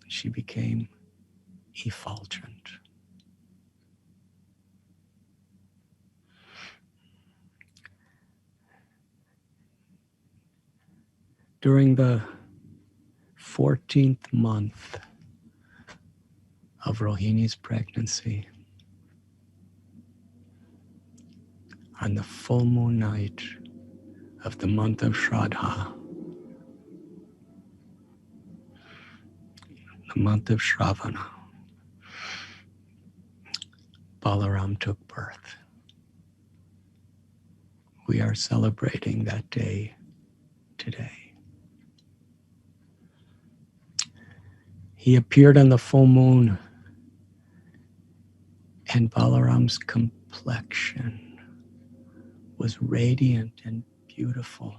She became effulgent. During the 14th month of Rohini's pregnancy, on the full moon night of the month of Shraddha, the month of Shravana, Balaram took birth. We are celebrating that day today. He appeared on the full moon, and Balaram's complexion was radiant and beautiful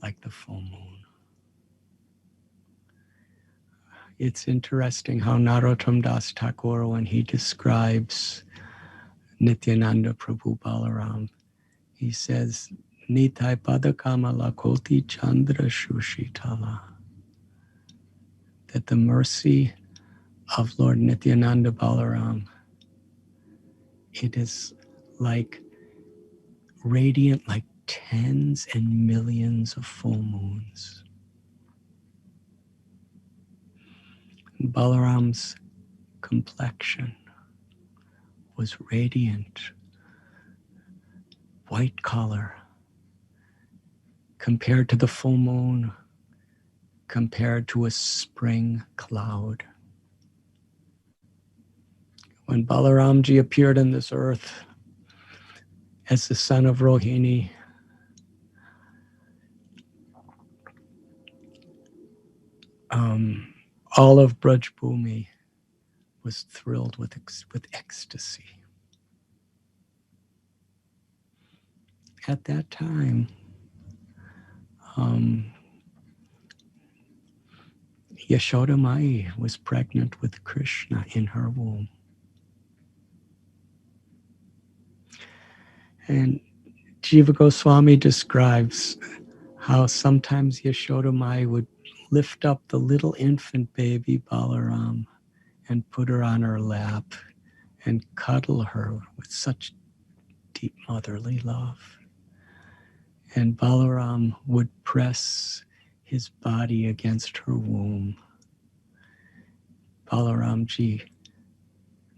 like the full moon. It's interesting how Narottam Das Thakur, when he describes Nityananda Prabhu Balaram, he says, Nitai Padakamala Koti Chandra Shushitala, that the mercy of Lord Nityananda Balaram, it is like radiant like tens and millions of full moons. Balaram's complexion was radiant, white color, compared to the full moon, compared to a spring cloud. when Balaramji appeared on this earth as the son of Rohini, all of Braj Bhumi was thrilled with ecstasy. At that time, Yashoda Mai was pregnant with Krishna in her womb. And Jiva Goswami describes how sometimes Yashoda Mai would lift up the little infant baby Balaram and put her on her lap and cuddle her with such deep motherly love. And Balaram would press his body against her womb. Balaramji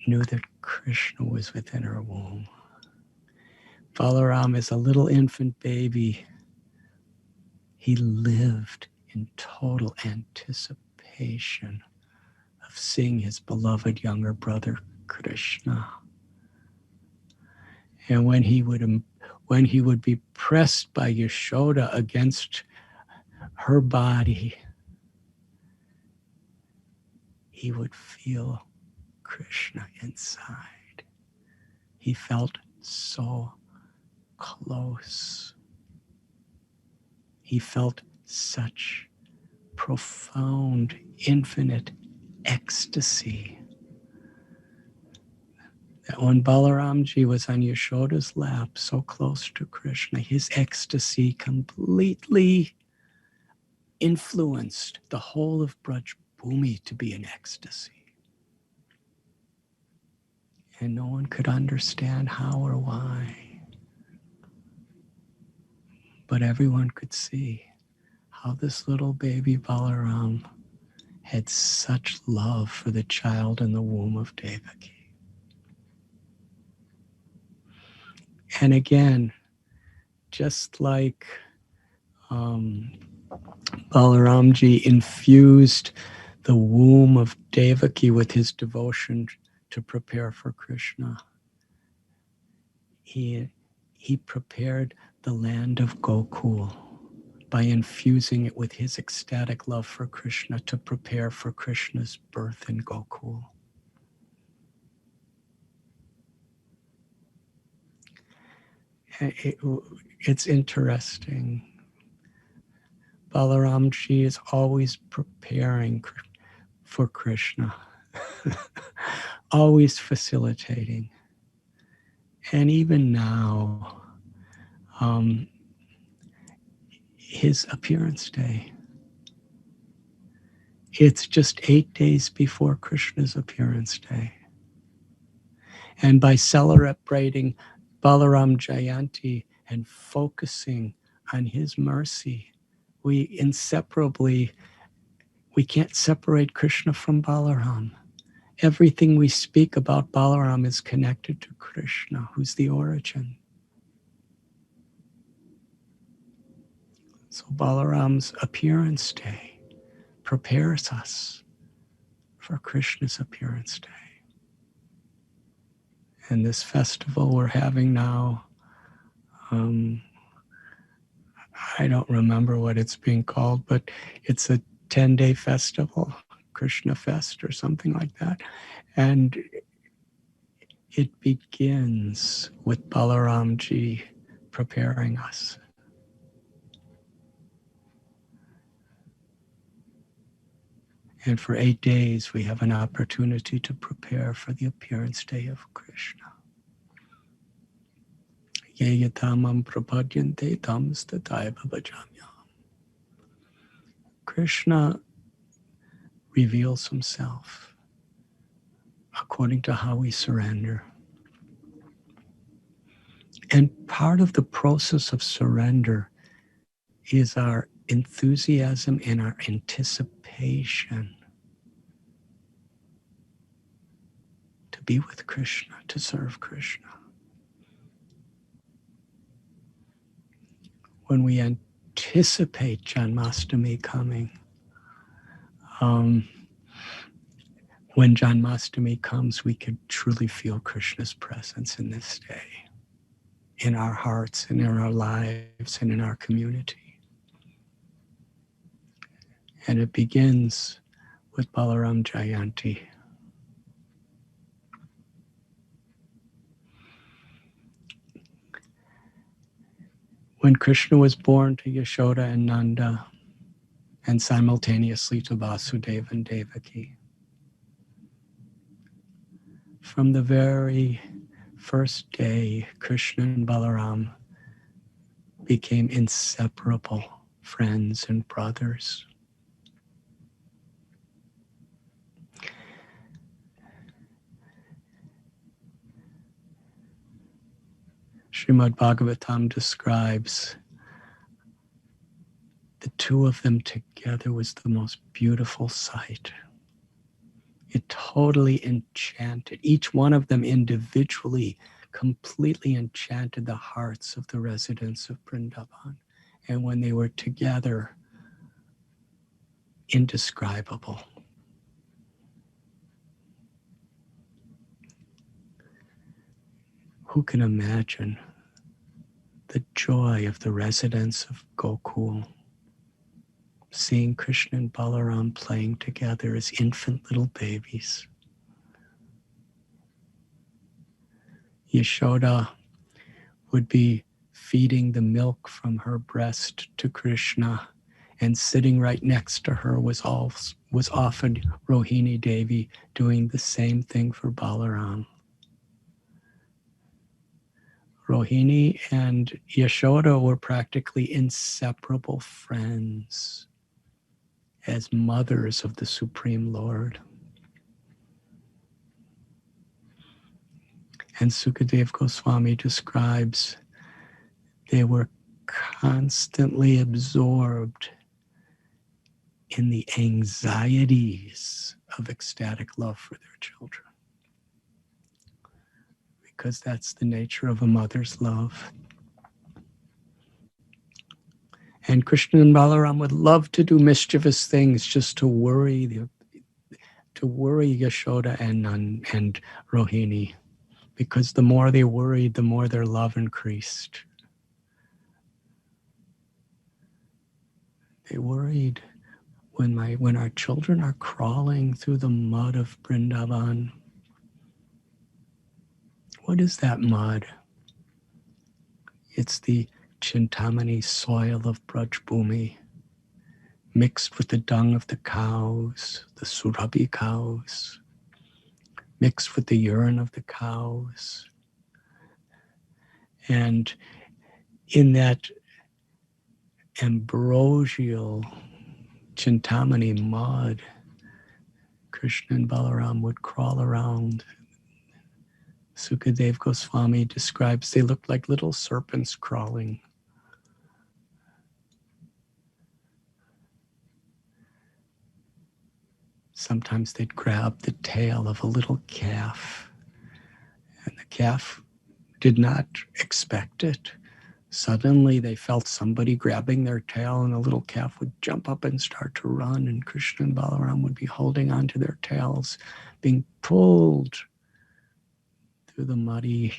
knew that Krishna was within her womb. Balaram, as a little infant baby, he lived in total anticipation of seeing his beloved younger brother Krishna. And when he would be pressed by Yashoda against her body, he would feel Krishna inside. He felt so close. He felt such profound, infinite ecstasy that when Balaramji was on Yashoda's lap, so close to Krishna, his ecstasy completely influenced the whole of Braj Bhumi to be in ecstasy. And no one could understand how or why. But everyone could see how this little baby Balaram had such love for the child in the womb of Devaki. And again, just like Balaramji infused the womb of Devaki with his devotion to prepare for Krishna, he prepared the land of Gokul by infusing it with his ecstatic love for Krishna to prepare for Krishna's birth in Gokul. It's interesting. Balaramji is always preparing for Krishna, always facilitating. And even now, his appearance day, it's just 8 days before Krishna's appearance day. And by celebrating Balram Jayanti and focusing on his mercy, we can't separate Krishna from Balaram. Everything we speak about Balaram is connected to Krishna, who's the origin. So Balaram's appearance day prepares us for Krishna's appearance day. And this festival we're having now, I don't remember what it's being called, but it's a 10-day festival, Krishna Fest or something like that. And it begins with Balaramji preparing us. And for 8 days, we have an opportunity to prepare for the appearance day of Krishna. Yeyatamam prapadyante tamstataya bhajamyam. Krishna reveals himself according to how we surrender. And part of the process of surrender is our enthusiasm and our anticipation to be with Krishna, to serve Krishna. When we anticipate Janmashtami coming, when Janmashtami comes, we could truly feel Krishna's presence in this day, in our hearts and in our lives and in our community. And it begins with Balram Jayanti. When Krishna was born to Yashoda and Nanda, and simultaneously to Vasudeva and Devaki, from the very first day, Krishna and Balaram became inseparable friends and brothers. Srimad Bhagavatam describes the two of them together was the most beautiful sight. It totally enchanted, each one of them individually, completely enchanted the hearts of the residents of Vrindavan. And when they were together, indescribable. Who can imagine the joy of the residents of Gokul, seeing Krishna and Balaram playing together as infant little babies? Yashoda would be feeding the milk from her breast to Krishna, and sitting right next to her was often Rohini Devi doing the same thing for Balaram. Rohini and Yashoda were practically inseparable friends as mothers of the Supreme Lord. And Sukadev Goswami describes they were constantly absorbed in the anxieties of ecstatic love for their children, because that's the nature of a mother's love. And Krishna and Balaram would love to do mischievous things just to worry Yashoda and Rohini, because the more they worried, the more their love increased. They worried, when our children are crawling through the mud of Vrindavan. What is that mud? It's the Chintamani soil of Braj Bhumi, mixed with the dung of the cows, the Surabhi cows, mixed with the urine of the cows. And in that ambrosial Chintamani mud, Krishna and Balaram would crawl around. Sukadev Goswami describes they looked like little serpents crawling. Sometimes they'd grab the tail of a little calf, and the calf did not expect it. Suddenly they felt somebody grabbing their tail, and the little calf would jump up and start to run, and Krishna and Balaram would be holding onto their tails, being pulled through the muddy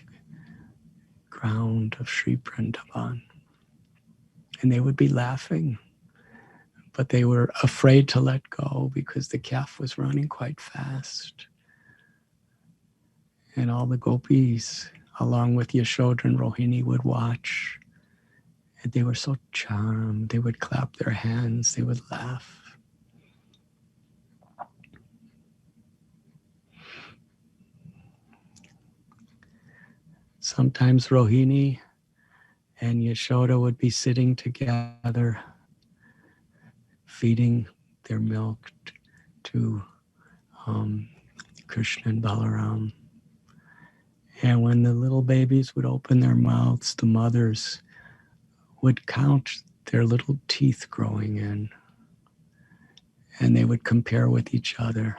ground of Sri Vrindavan. And they would be laughing, but they were afraid to let go because the calf was running quite fast. And all the gopis, along with Yashoda and Rohini, would watch. And they were so charmed. They would clap their hands. They would laugh. Sometimes Rohini and Yashoda would be sitting together, feeding their milk to Krishna and Balaram. And when the little babies would open their mouths, the mothers would count their little teeth growing in, and they would compare with each other.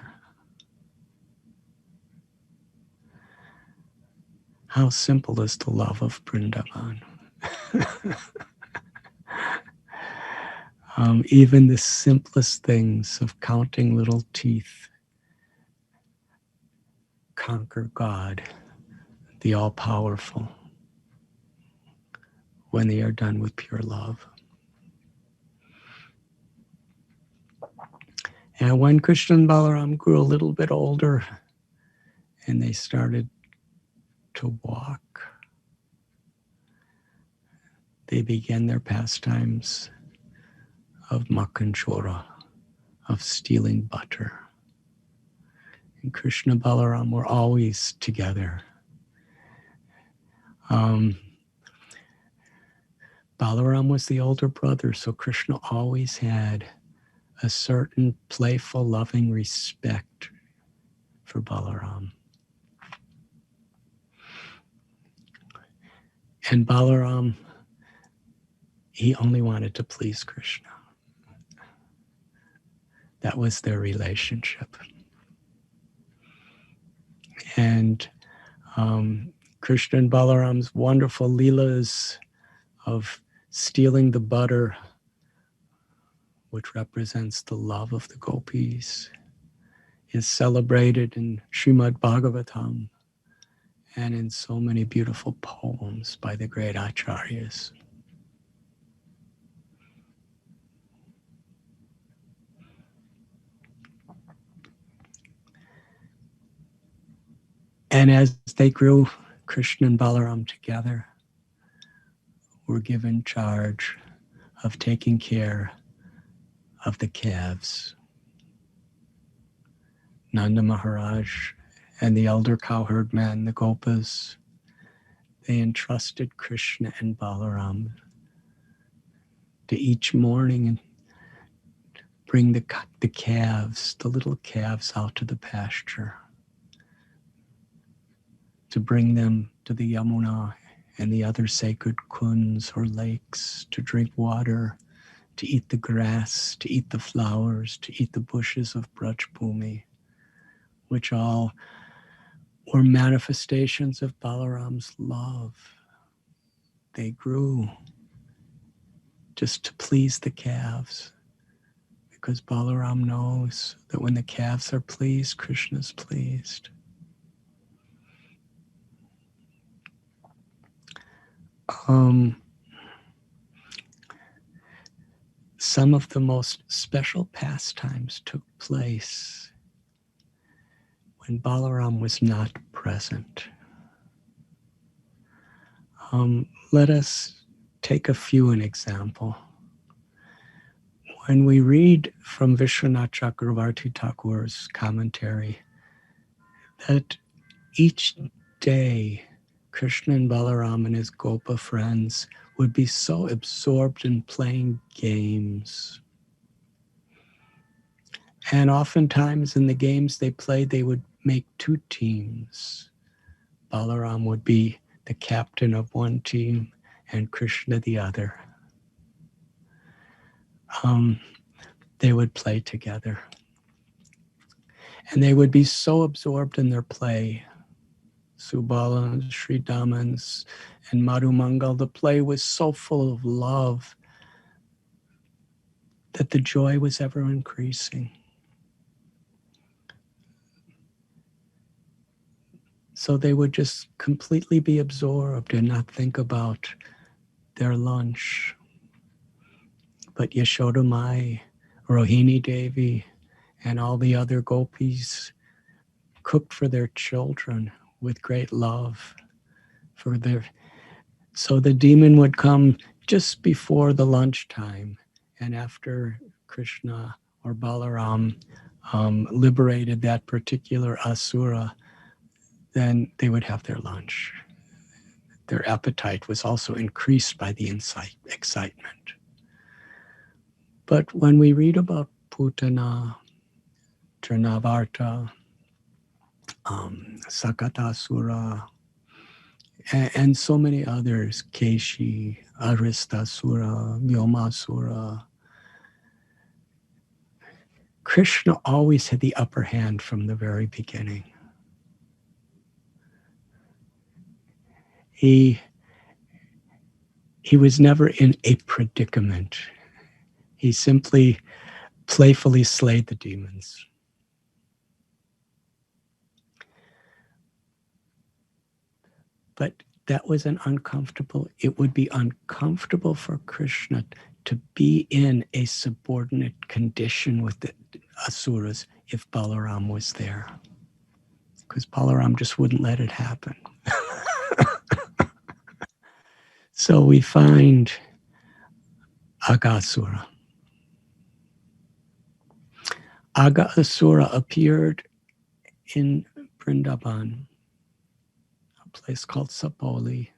How simple is the love of Vrindavan? Even the simplest things of counting little teeth conquer God, the all-powerful, when they are done with pure love. And when Krishna and Balaram grew a little bit older and they started to walk, they began their pastimes of makhan chora, of stealing butter. And Krishna and Balaram were always together. Balaram was the older brother, so Krishna always had a certain playful, loving respect for Balaram. And Balaram, he only wanted to please Krishna. That was their relationship. And Krishna and Balaram's wonderful leelas of stealing the butter, which represents the love of the gopis, is celebrated in Srimad Bhagavatam and in so many beautiful poems by the great acharyas. And as they grew, Krishna and Balaram together were given charge of taking care of the calves. Nanda Maharaj and the elder cowherd man, the Gopas, they entrusted Krishna and Balaram to each morning bring the calves, the little calves, out to the pasture, to bring them to the Yamuna and the other sacred kunds or lakes, to drink water, to eat the grass, to eat the flowers, to eat the bushes of Braj Bhumi, which all were manifestations of Balaram's love. They grew just to please the calves, because Balaram knows that when the calves are pleased, Krishna's pleased. Some of the most special pastimes took place when Balaram was not present. Let us take a few an example. When we read from Vishwanath Chakravarti Thakur's commentary that each day Krishna and Balaram and his Gopa friends would be so absorbed in playing games. And oftentimes in the games they played, they would make two teams. Balaram would be the captain of one team and Krishna the other. They would play together. And they would be so absorbed in their play. Subala, Sri Damans, and Madhu Mangal, the play was so full of love that the joy was ever increasing. So they would just completely be absorbed and not think about their lunch. But Yashoda Mai, Rohini Devi, and all the other gopis cooked for their children with great love. So the demon would come just before the lunchtime, and after Krishna or Balaram liberated that particular asura, then they would have their lunch. Their appetite was also increased by the excitement. But when we read about Putana, Trinavarta, Sakatasura, and so many others, Keshi, Aristasura, Vyomasura, Krishna always had the upper hand from the very beginning. He was never in a predicament. He simply playfully slayed the demons. But that was it would be uncomfortable for Krishna to be in a subordinate condition with the asuras if Balaram was there. Because Balaram just wouldn't let it happen. So we find Aghasura. Aghasura appeared in Vrindavan, a place called Sapoli,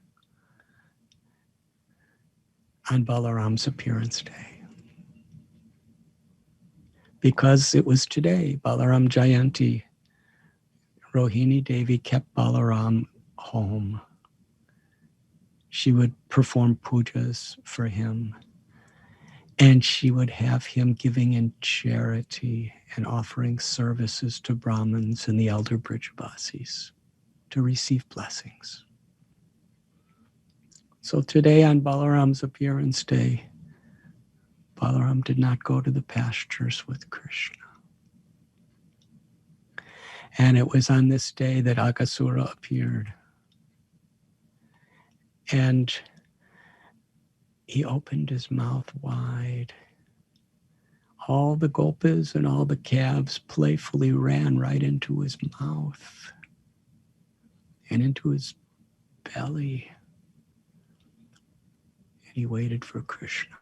on Balaram's appearance day. Because it was today, Balram Jayanti, Rohini Devi kept Balaram home. She would perform pujas for him, and she would have him giving in charity and offering services to Brahmins and the elder Brijabasis to receive blessings. So today on Balaram's appearance day, Balaram did not go to the pastures with Krishna. And it was on this day that Aghasura appeared. And he opened his mouth wide. All the gopas and all the calves playfully ran right into his mouth and into his belly. And he waited for Krishna.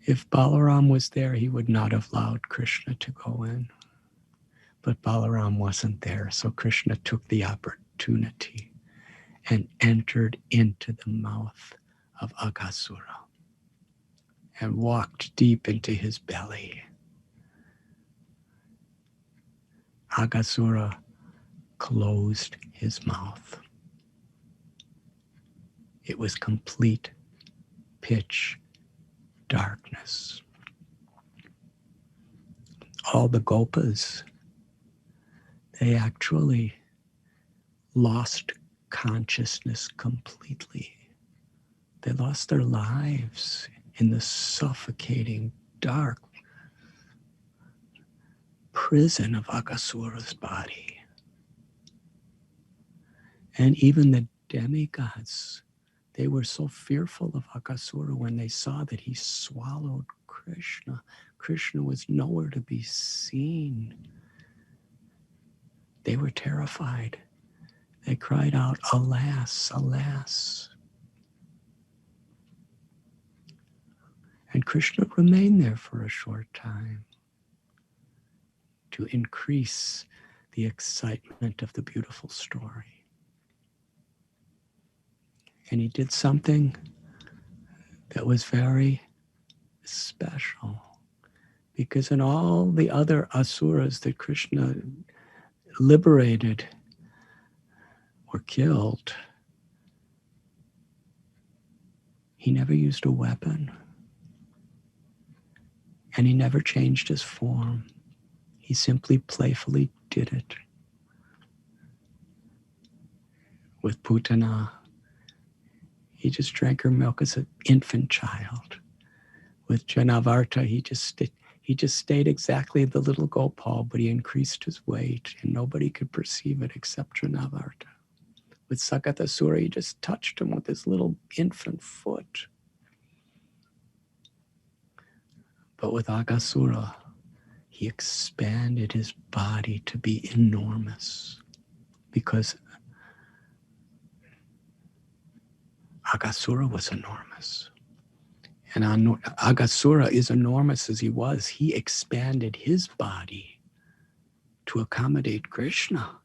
If Balaram was there, he would not have allowed Krishna to go in. But Balaram wasn't there, so Krishna took the opportunity and entered into the mouth of Aghasura and walked deep into his belly. Aghasura closed his mouth. It was complete pitch darkness. All the gopas, they actually lost consciousness completely. They lost their lives in the suffocating, dark prison of Aghasura's body. And even the demigods, they were so fearful of Aghasura when they saw that he swallowed Krishna. Krishna was nowhere to be seen. They were terrified. They cried out, "Alas, alas." And Krishna remained there for a short time to increase the excitement of the beautiful story. And he did something that was very special, because in all the other asuras that Krishna liberated or killed, he never used a weapon. And he never changed his form. He simply playfully did it. With Putana, he just drank her milk as an infant child. With Janavarta, he just stayed exactly the little Gopal, but he increased his weight, and nobody could perceive it except Janavarta. With Sakatasura, he just touched him with his little infant foot. But with Aghasura, he expanded his body to be enormous, because Aghasura was enormous. And Aghasura is enormous as he was. He expanded his body to accommodate Krishna.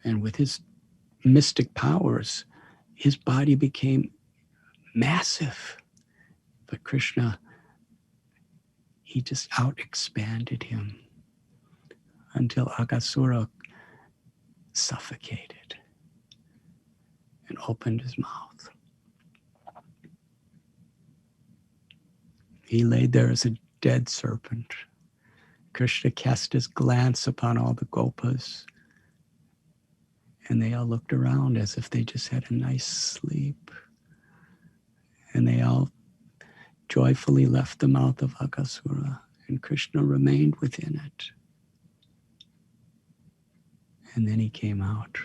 And with his mystic powers, his body became massive. But Krishna, he just out-expanded him until Aghasura suffocated and opened his mouth. He lay there as a dead serpent. Krishna cast his glance upon all the gopas, and they all looked around as if they just had a nice sleep. And they all joyfully left the mouth of Aghasura, and Krishna remained within it. and then he came out.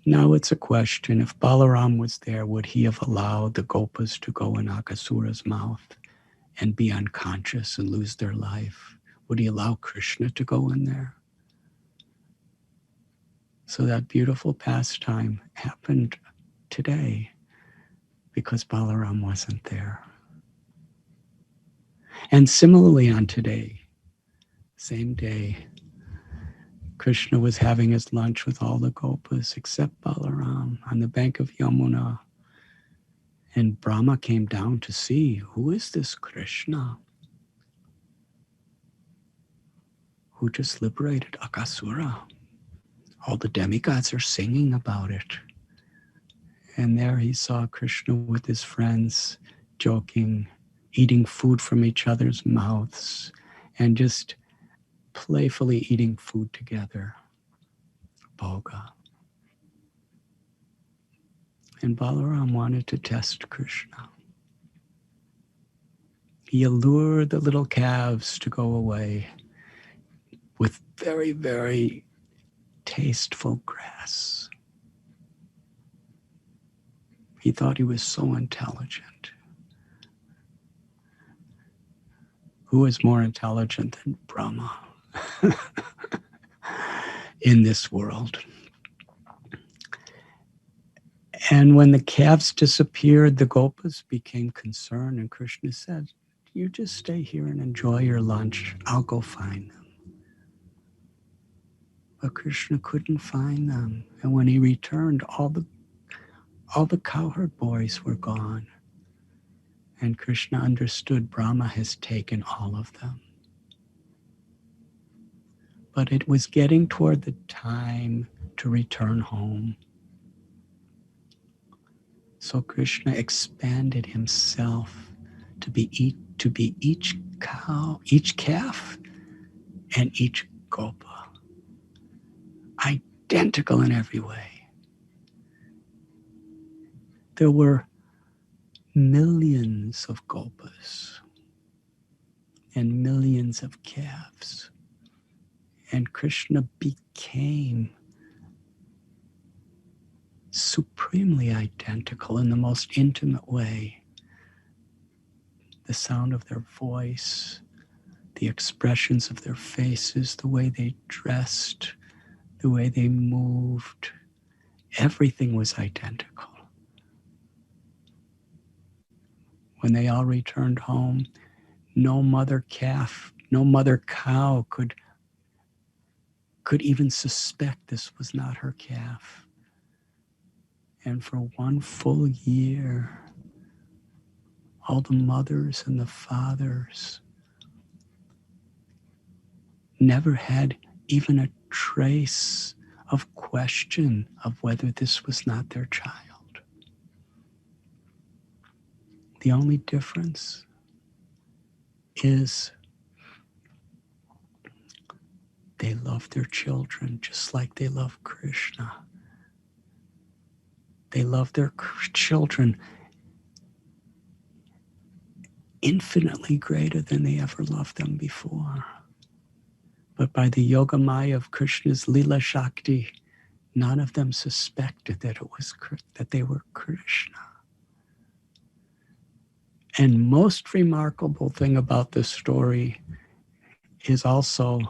Now it's a question, if Balaram was there, would he have allowed the Gopas to go in Akasura's mouth and be unconscious and lose their life? Would he allow Krishna to go in there? So that beautiful pastime happened today because Balaram wasn't there. And similarly on today, same day, Krishna was having his lunch with all the Gopas except Balaram on the bank of Yamuna. And Brahma came down to see, who is this Krishna who just liberated Akasura? All the demigods are singing about it. And there he saw Krishna with his friends, joking, eating food from each other's mouths, and just playfully eating food together. Bhoga. And Balaram wanted to test Krishna. He allured the little calves to go away with very, very tasteful grass. He thought he was so intelligent. Who is more intelligent than Brahma in this world? And when the calves disappeared, the Gopas became concerned, and Krishna said, you just stay here and enjoy your lunch. I'll go find them. But Krishna couldn't find them. And when he returned, all the cowherd boys were gone. And Krishna understood Brahma has taken all of them. But it was getting toward the time to return home. So Krishna expanded himself to be each cow, each calf, and each gopa. Identical in every way. There were millions of gopas and millions of calves. And Krishna became supremely identical in the most intimate way. The sound of their voice, the expressions of their faces, the way they dressed, the way they moved, everything was identical. When they all returned home, no mother calf, no mother cow could even suspect this was not her calf. And for one full year, all the mothers and the fathers never had even a trace of question of whether this was not their child. The only difference is they love their children just like they love Krishna. They love their children infinitely greater than they ever loved them before. But by the yoga maya of Krishna's Leela Shakti, none of them suspected that they were Krishna. And most remarkable thing about this story is also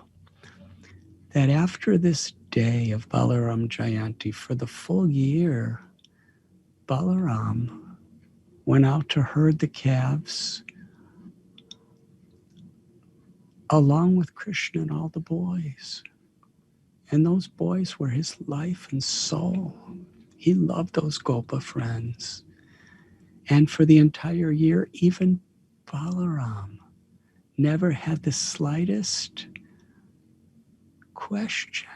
that after this day of Balram Jayanti, for the full year, Balaram went out to herd the calves along with Krishna and all the boys. And those boys were his life and soul. He loved those Gopa friends. And for the entire year, even Balaram never had the slightest question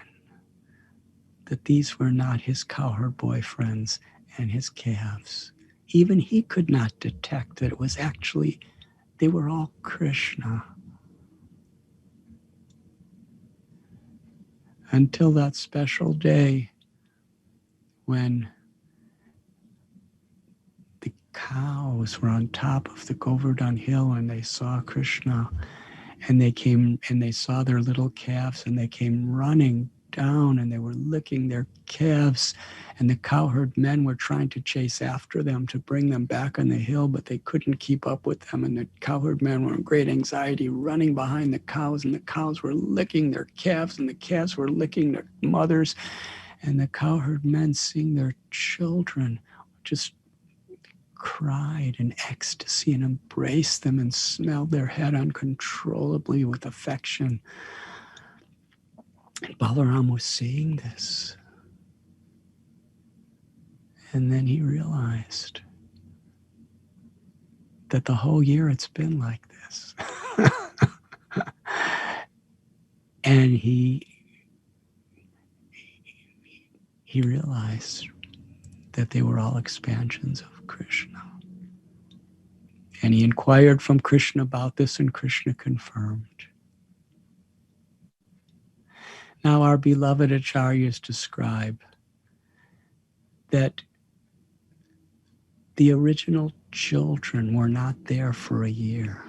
that these were not his cowherd boyfriends and his calves. Even he could not detect that it was actually, they were all Krishna. Until that special day when the cows were on top of the Govardhan hill and they saw Krishna, And they came and they saw their little calves, and they came running down, and they were licking their calves. And the cowherd men were trying to chase after them to bring them back on the hill, but they couldn't keep up with them. And the cowherd men were in great anxiety, running behind the cows, and the cows were licking their calves, and the calves were licking their mothers. And the cowherd men, seeing their children, just cried in ecstasy and embraced them and smelled their head uncontrollably with affection. And Balaram was seeing this. And then he realized that the whole year it's been like this. And he realized that they were all expansions of Krishna. And he inquired from Krishna about this, and Krishna confirmed. Now our beloved acharyas describe that the original children were not there for a year.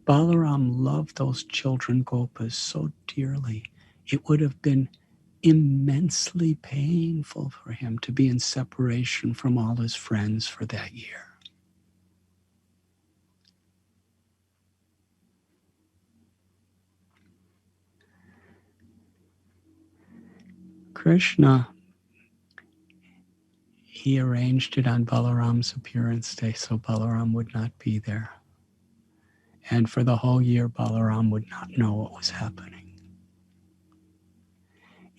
Balaram loved those children gopas so dearly, it would have been immensely painful for him to be in separation from all his friends for that year. Krishna, he arranged it on Balaram's appearance day so Balaram would not be there. And for the whole year, Balaram would not know what was happening.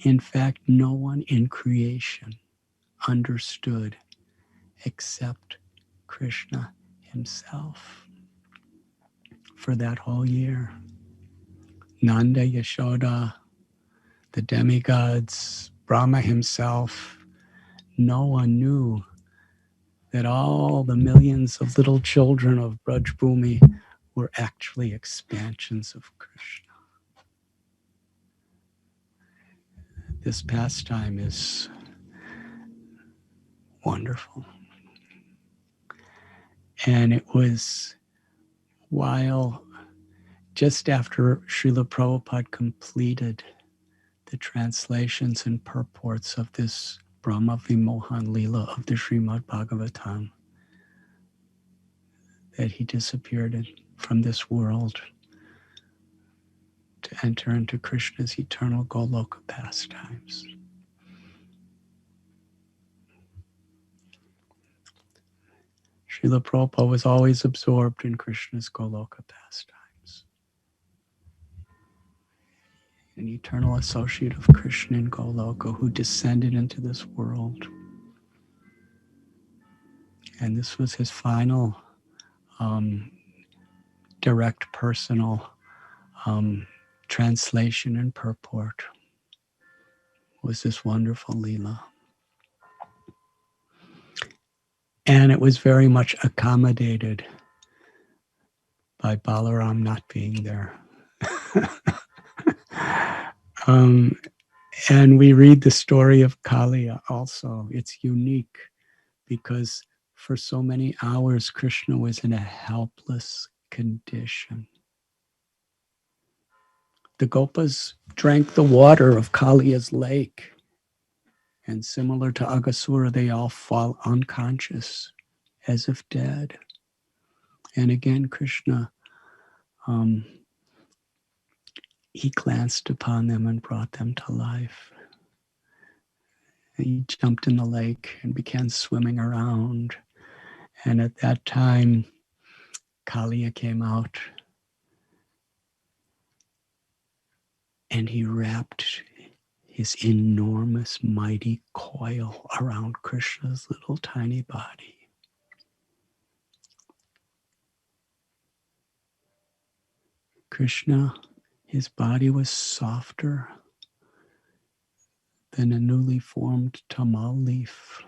In fact, no one in creation understood except Krishna himself for that whole year. Nanda, Yashoda, the demigods, Brahma himself, no one knew that all the millions of little children of Braj Bhumi were actually expansions of Krishna. This pastime is wonderful. And it was while just after Srila Prabhupada completed the translations and purports of this Brahma Vimohan Leela of the Srimad Bhagavatam that he disappeared from this world to enter into Krishna's eternal Goloka pastimes. Srila Prabhupada was always absorbed in Krishna's Goloka pastimes. An eternal associate of Krishna in Goloka who descended into this world. And this was his final direct personal translation and purport, was this wonderful Leela. And it was very much accommodated by Balaram not being there. And we read the story of Kaliya also. It's unique because for so many hours, Krishna was in a helpless condition. The Gopas drank the water of Kaliya's lake. And similar to Aghasura, they all fall unconscious as if dead. And again, Krishna, he glanced upon them and brought them to life. He jumped in the lake and began swimming around. And at that time, Kaliya came out and he wrapped his enormous, mighty coil around Krishna's little tiny body. Krishna, his body was softer than a newly formed tamal leaf,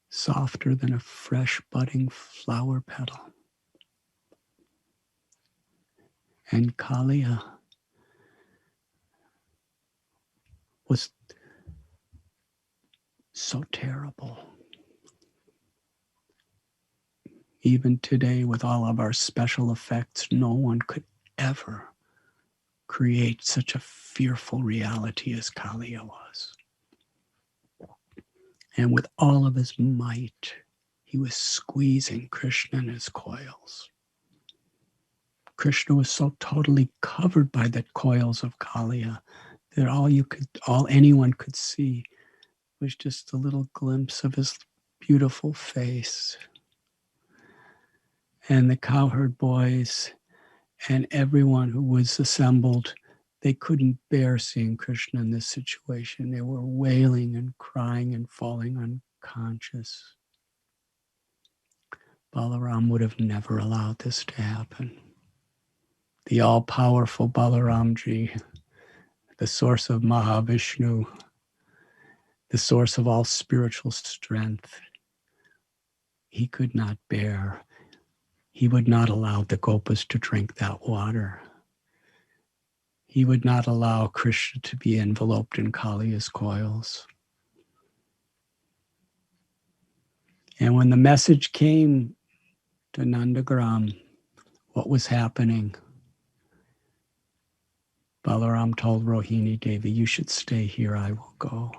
softer than a fresh budding flower petal. And Kaliya was so terrible. Even today, with all of our special effects, no one could ever create such a fearful reality as Kaliya was. And with all of his might, he was squeezing Krishna in his coils. Krishna was so totally covered by the coils of Kaliya that all anyone could see was just a little glimpse of his beautiful face. And the cowherd boys and everyone who was assembled, they couldn't bear seeing Krishna in this situation. They were wailing and crying and falling unconscious. Balaram would have never allowed this to happen. The all-powerful Balaramji, the source of Mahavishnu, the source of all spiritual strength, he could not bear. He would not allow the Gopas to drink that water. He would not allow Krishna to be enveloped in Kaliya's coils. And when the message came to Nandagram, what was happening, Balaram told Rohini Devi, you should stay here, I will go.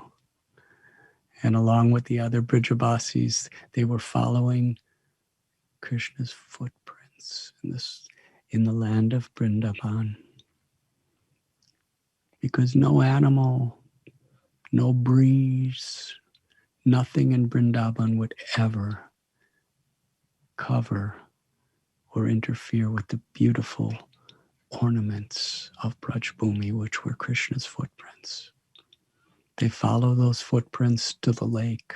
And along with the other Brijabasis, they were following Krishna's footprints in the land of Vrindavan. Because no animal, no breeze, nothing in Vrindavan would ever cover or interfere with the beautiful ornaments of Braj Bhumi, which were Krishna's footprints. They follow those footprints to the lake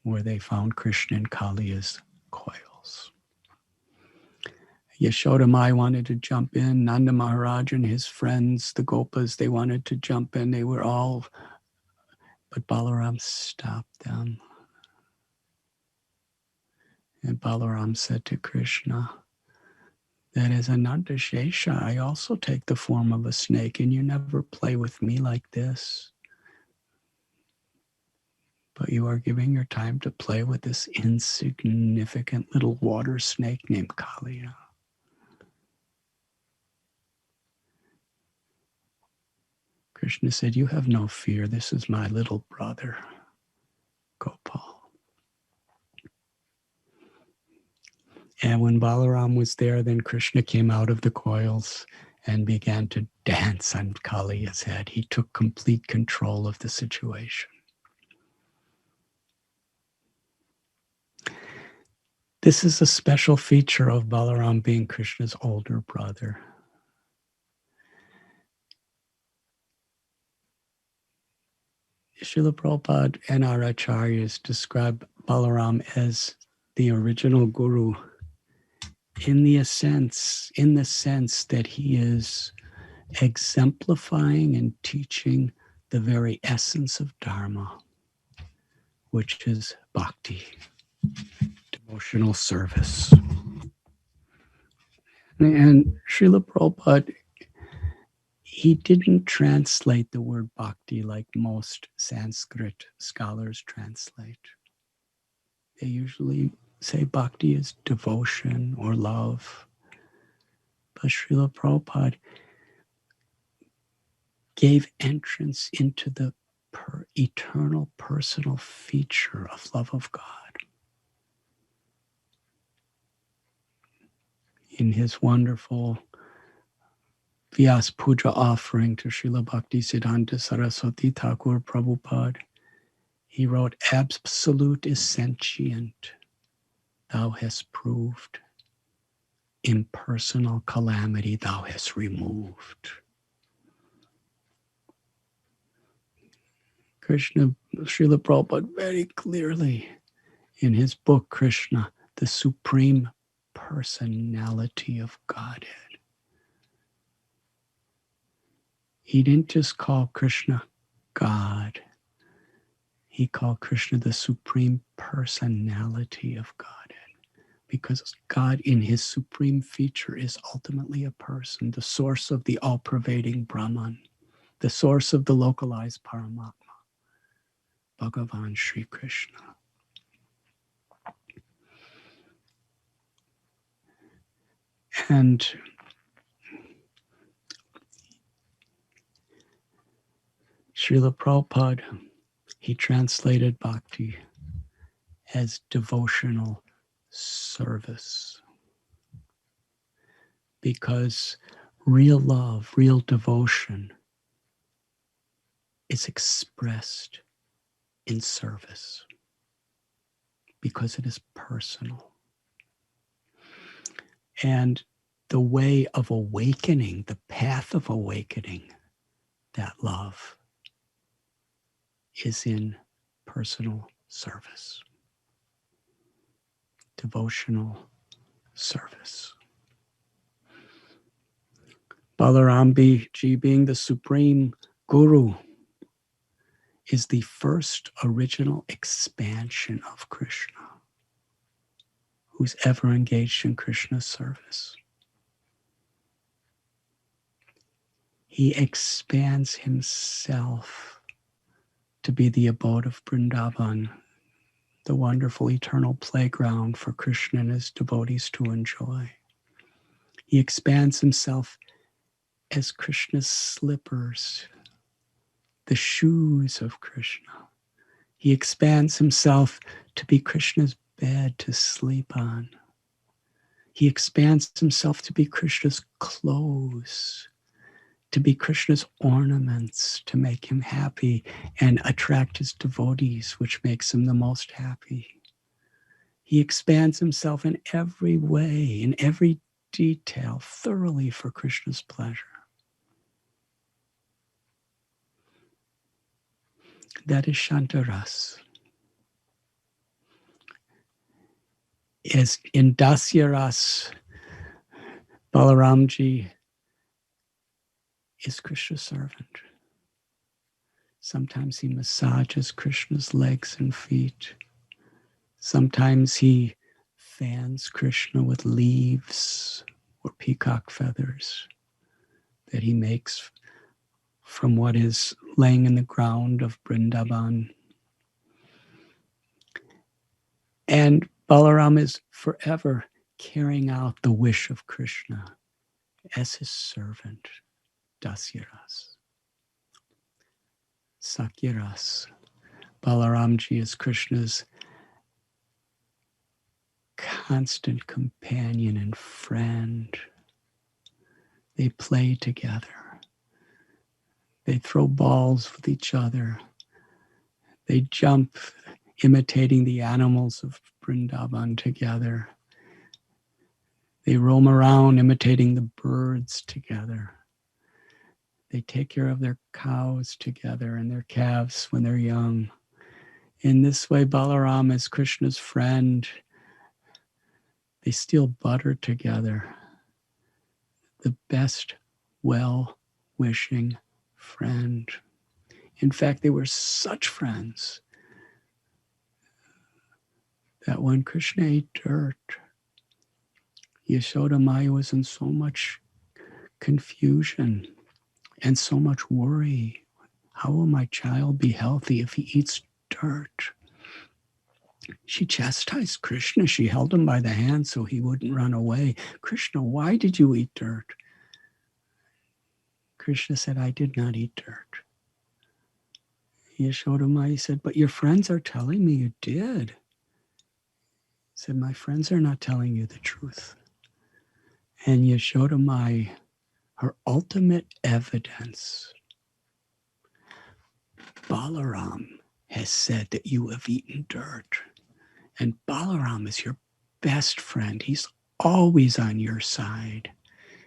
where they found Krishna in Kaliya's coils. Yashoda Mai wanted to jump in. Nanda Maharaj and his friends, the Gopas, they wanted to jump in. They were all, but Balaram stopped them. And Balaram said to Krishna, that as Ananta Shesha, I also take the form of a snake, and you never play with me like this. But you are giving your time to play with this insignificant little water snake named Kaliya. Krishna said, you have no fear. This is my little brother, Gopal. And when Balaram was there, then Krishna came out of the coils and began to dance on Kaliya's head. He took complete control of the situation. This is a special feature of Balaram being Krishna's older brother. Srila Prabhupada and our acharyas describe Balaram as the original guru in the sense that he is exemplifying and teaching the very essence of Dharma, which is bhakti, devotional service. And Srila Prabhupada, he didn't translate the word bhakti like most Sanskrit scholars translate. They usually say bhakti is devotion or love. But Srila Prabhupada gave entrance into the eternal personal feature of love of God. In his wonderful Vyas Puja offering to Srila Bhakti Siddhanta Saraswati Thakur Prabhupada, he wrote, absolute is sentient, thou hast proved. Impersonal calamity thou hast removed. Krishna, Srila Prabhupada very clearly in his book, Krishna, the Supreme Personality of Godhead. He didn't just call Krishna God. He called Krishna the Supreme Personality of Godhead. Because God in his supreme feature is ultimately a person, the source of the all-pervading Brahman, the source of the localized Paramatma, Bhagavan Sri Krishna. And Srila Prabhupada, he translated bhakti as devotional service, because real love, real devotion is expressed in service, because it is personal. And the way of awakening, the path of awakening that love is in personal service, devotional service. Balram Ji, being the supreme guru, is the first original expansion of Krishna who's ever engaged in Krishna's service. He expands himself to be the abode of Vrindavan, the wonderful eternal playground for Krishna and his devotees to enjoy. He expands himself as Krishna's slippers, the shoes of Krishna. He expands himself to be Krishna's bed to sleep on. He expands himself to be Krishna's clothes, to be Krishna's ornaments, to make him happy and attract his devotees, which makes him the most happy. He expands himself in every way, in every detail, thoroughly for Krishna's pleasure. That is Shantaras. As in Dasyaras, Balaramji is Krishna's servant. Sometimes he massages Krishna's legs and feet. Sometimes he fans Krishna with leaves or peacock feathers that he makes from what is laying in the ground of Vrindavan. And Balaram is forever carrying out the wish of Krishna as his servant, Dasyaras. Sakyaras. Balaramji is Krishna's constant companion and friend. They play together. They throw balls with each other. They jump, imitating the animals of Vrindavan together. They roam around, imitating the birds together. They take care of their cows together and their calves when they're young. In this way, Balaram is Krishna's friend. They steal butter together. The best, well-wishing friend. In fact, they were such friends that when Krishna ate dirt, Yashoda Maya was in so much confusion and so much worry. How will my child be healthy if he eats dirt? She chastised Krishna. She held him by the hand so he wouldn't run away. Krishna, why did you eat dirt? Krishna said, I did not eat dirt. Yashoda Maya said, but your friends are telling me you did. He said, my friends are not telling you the truth. And Yashoda Maya, her ultimate evidence, Balaram has said that you have eaten dirt. And Balaram is your best friend. He's always on your side.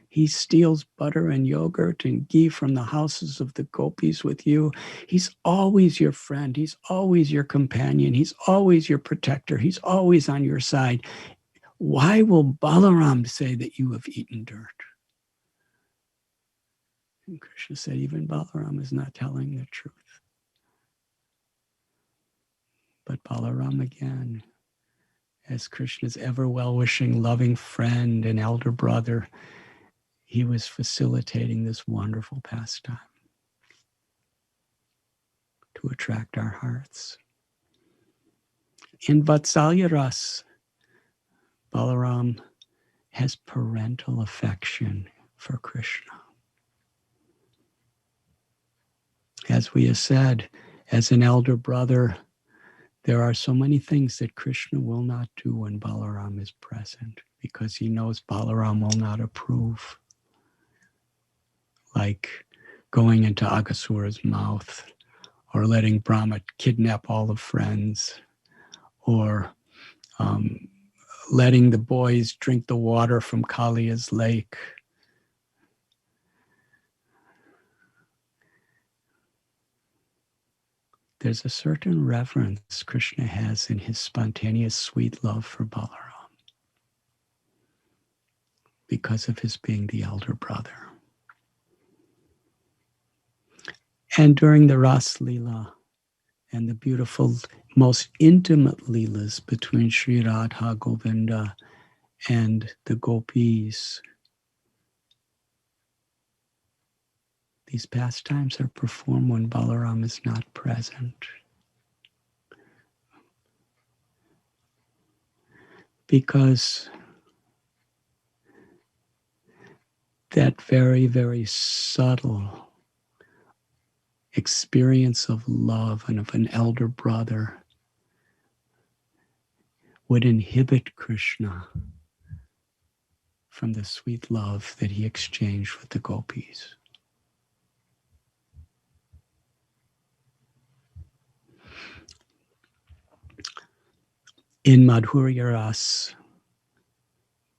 He steals butter and yogurt and ghee from the houses of the gopis with you. He's always your friend. He's always your companion. He's always your protector. He's always on your side. Why will Balaram say that you have eaten dirt? And Krishna said, even Balaram is not telling the truth. But Balaram again, as Krishna's ever well-wishing, loving friend and elder brother, he was facilitating this wonderful pastime to attract our hearts. In Vatsalya Ras, Balaram has parental affection for Krishna. As we have said, as an elder brother, there are so many things that Krishna will not do when Balaram is present, because he knows Balaram will not approve. Like going into Aghasura's mouth, or letting Brahma kidnap all the friends, or letting the boys drink the water from Kaliya's lake. There's a certain reverence Krishna has in his spontaneous sweet love for Balaram because of his being the elder brother. And during the Ras Leela and the beautiful, most intimate Leelas between Sri Radha Govinda and the gopis, these pastimes are performed when Balaram is not present. Because that very, very subtle experience of love and of an elder brother would inhibit Krishna from the sweet love that he exchanged with the gopis. In Madhurya Ras,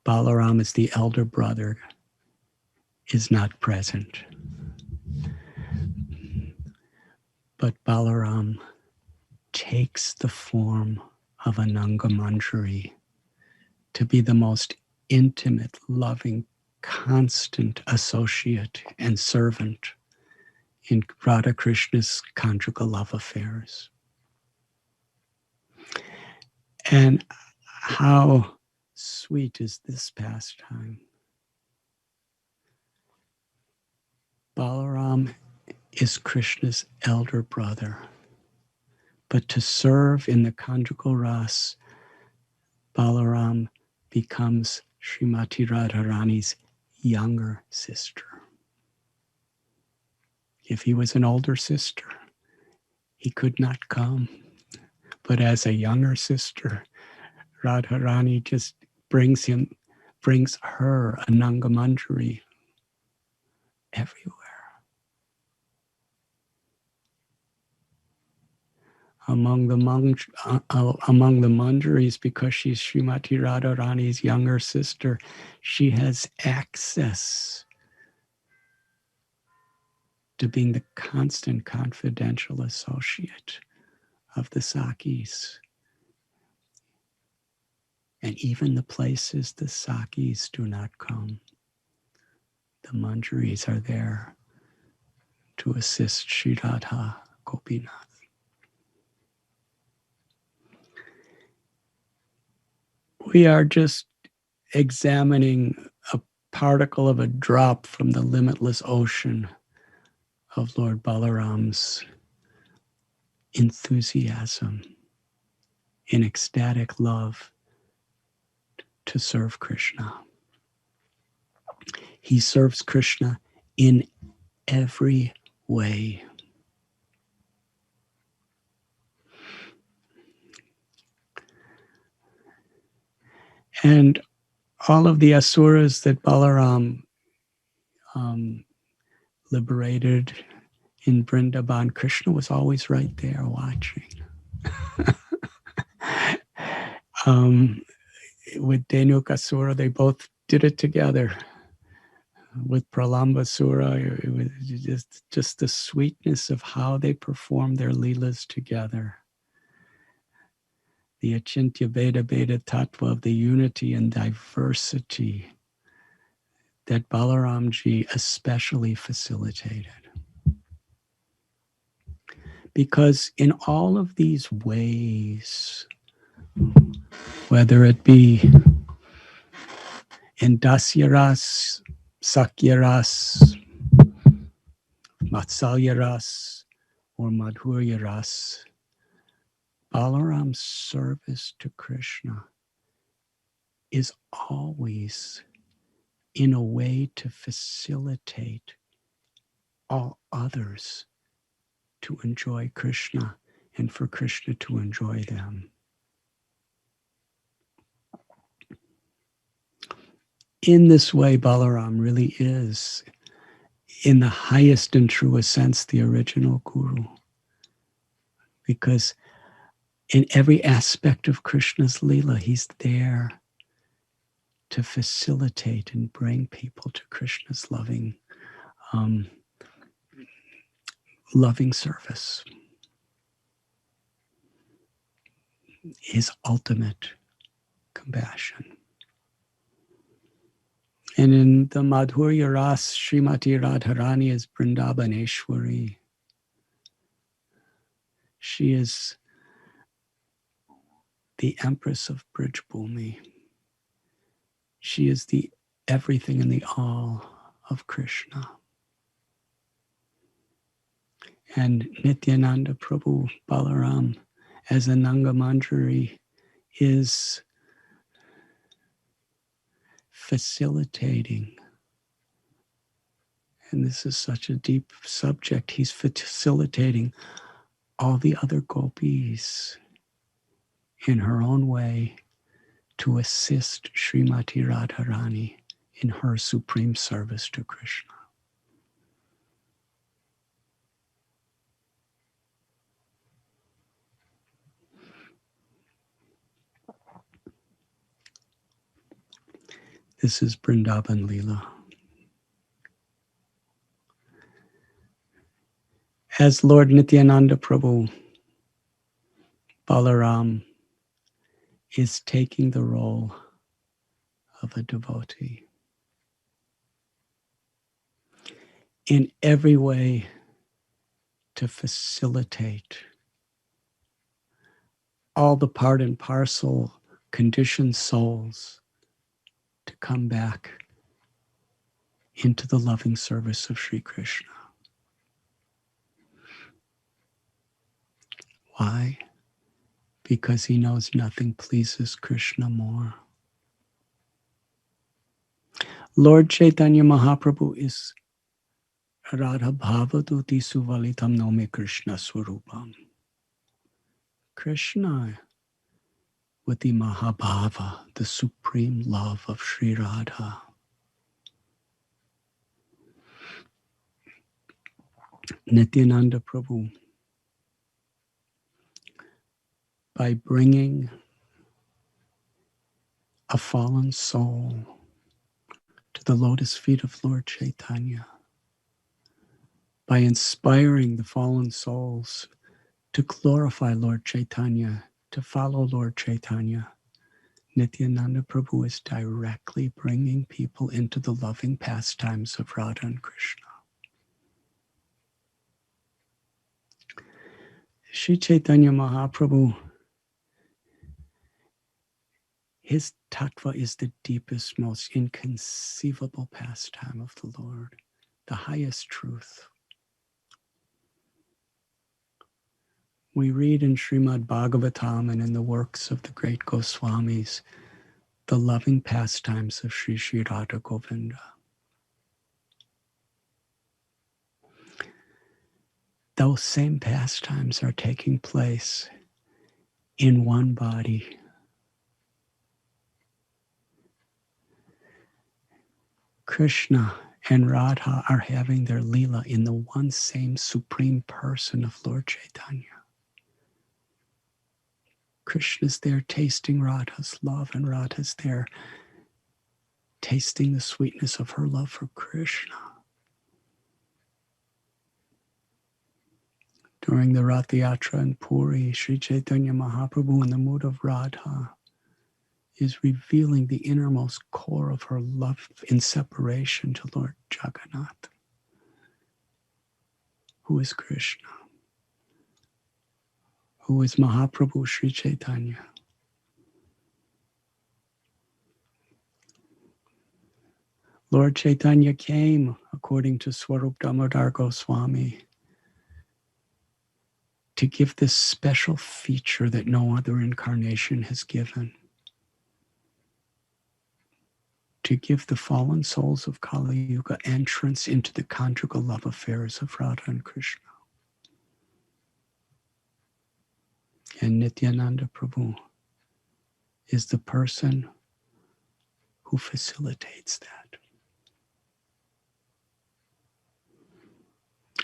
Balaram as the elder brother is not present. But Balaram takes the form of Ananga Manjari to be the most intimate, loving, constant associate and servant in Radha Krishna's conjugal love affairs. And how sweet is this pastime? Balaram is Krishna's elder brother, but to serve in the conjugal ras, Balaram becomes Srimati Radharani's younger sister. If he was an older sister, he could not come. But as a younger sister, Radharani just brings her Ananga Manjari everywhere. Among the Manjaris, because she's Srimati Radharani's younger sister, she has access to being the constant confidential associate of the Sakis. And even the places the Sakis do not come, the Manjaris are there to assist Sri Radha Gopinath. We are just examining a particle of a drop from the limitless ocean of Lord Balaram's enthusiasm in ecstatic love to serve Krishna. He serves Krishna in every way. And all of the asuras that Balaram liberated in Vrindavan, Krishna was always right there watching. With Dhenukasura, they both did it together. With Pralambasura, it was just the sweetness of how they performed their leelas together. The Achintya Veda Veda Tattva of the unity and diversity that Balaramji especially facilitated. Because in all of these ways, whether it be in Dasyaras, Sakyaras, Matsalyaras, or Madhuryaras, Balaram's service to Krishna is always in a way to facilitate all others to enjoy Krishna and for Krishna to enjoy them. In this way, Balaram really is, in the highest and truest sense, the original guru. Because in every aspect of Krishna's Leela, he's there to facilitate and bring people to Krishna's loving service. His ultimate compassion. And in the Madhurya Ras, Srimati Radharani is Vrindavaneshwari. She is the Empress of Brijbhumi. She is the everything and the all of Krishna. And Nityananda Prabhu Balaram as Ananga Manjari is facilitating. And this is such a deep subject. He's facilitating all the other gopis in her own way to assist Srimati Radharani in her supreme service to Krishna. This is Vrindavan Leela. As Lord Nityananda Prabhu, Balaram is taking the role of a devotee. In every way to facilitate all the part and parcel conditioned souls to come back into the loving service of Sri Krishna. Why? Because he knows nothing pleases Krishna more. Lord Chaitanya Mahaprabhu is Radha Bhavaduti Suvalitam Nome Krishna Swarupam. Krishna with the Mahabhava, the supreme love of Sri Radha. Nityananda Prabhu, by bringing a fallen soul to the lotus feet of Lord Chaitanya, by inspiring the fallen souls to glorify Lord Chaitanya, to follow Lord Chaitanya, Nityananda Prabhu is directly bringing people into the loving pastimes of Radha and Krishna. Sri Chaitanya Mahaprabhu, his tattva is the deepest, most inconceivable pastime of the Lord, the highest truth. We read in Srimad Bhagavatam and in the works of the great Goswamis the loving pastimes of Sri Sri Radha Govinda. Those same pastimes are taking place in one body. Krishna and Radha are having their Leela in the one same supreme person of Lord Chaitanya. Krishna's there tasting Radha's love, and Radha's there tasting the sweetness of her love for Krishna. During the Rath Yatra in Puri, Sri Chaitanya Mahaprabhu, in the mood of Radha, is revealing the innermost core of her love in separation to Lord Jagannath, who is Krishna, who is Mahaprabhu Sri Chaitanya. Lord Chaitanya came, according to Swarup Damodar Goswami, to give this special feature that no other incarnation has given. to give the fallen souls of Kali Yuga entrance into the conjugal love affairs of Radha and Krishna. And Nityananda Prabhu is the person who facilitates that.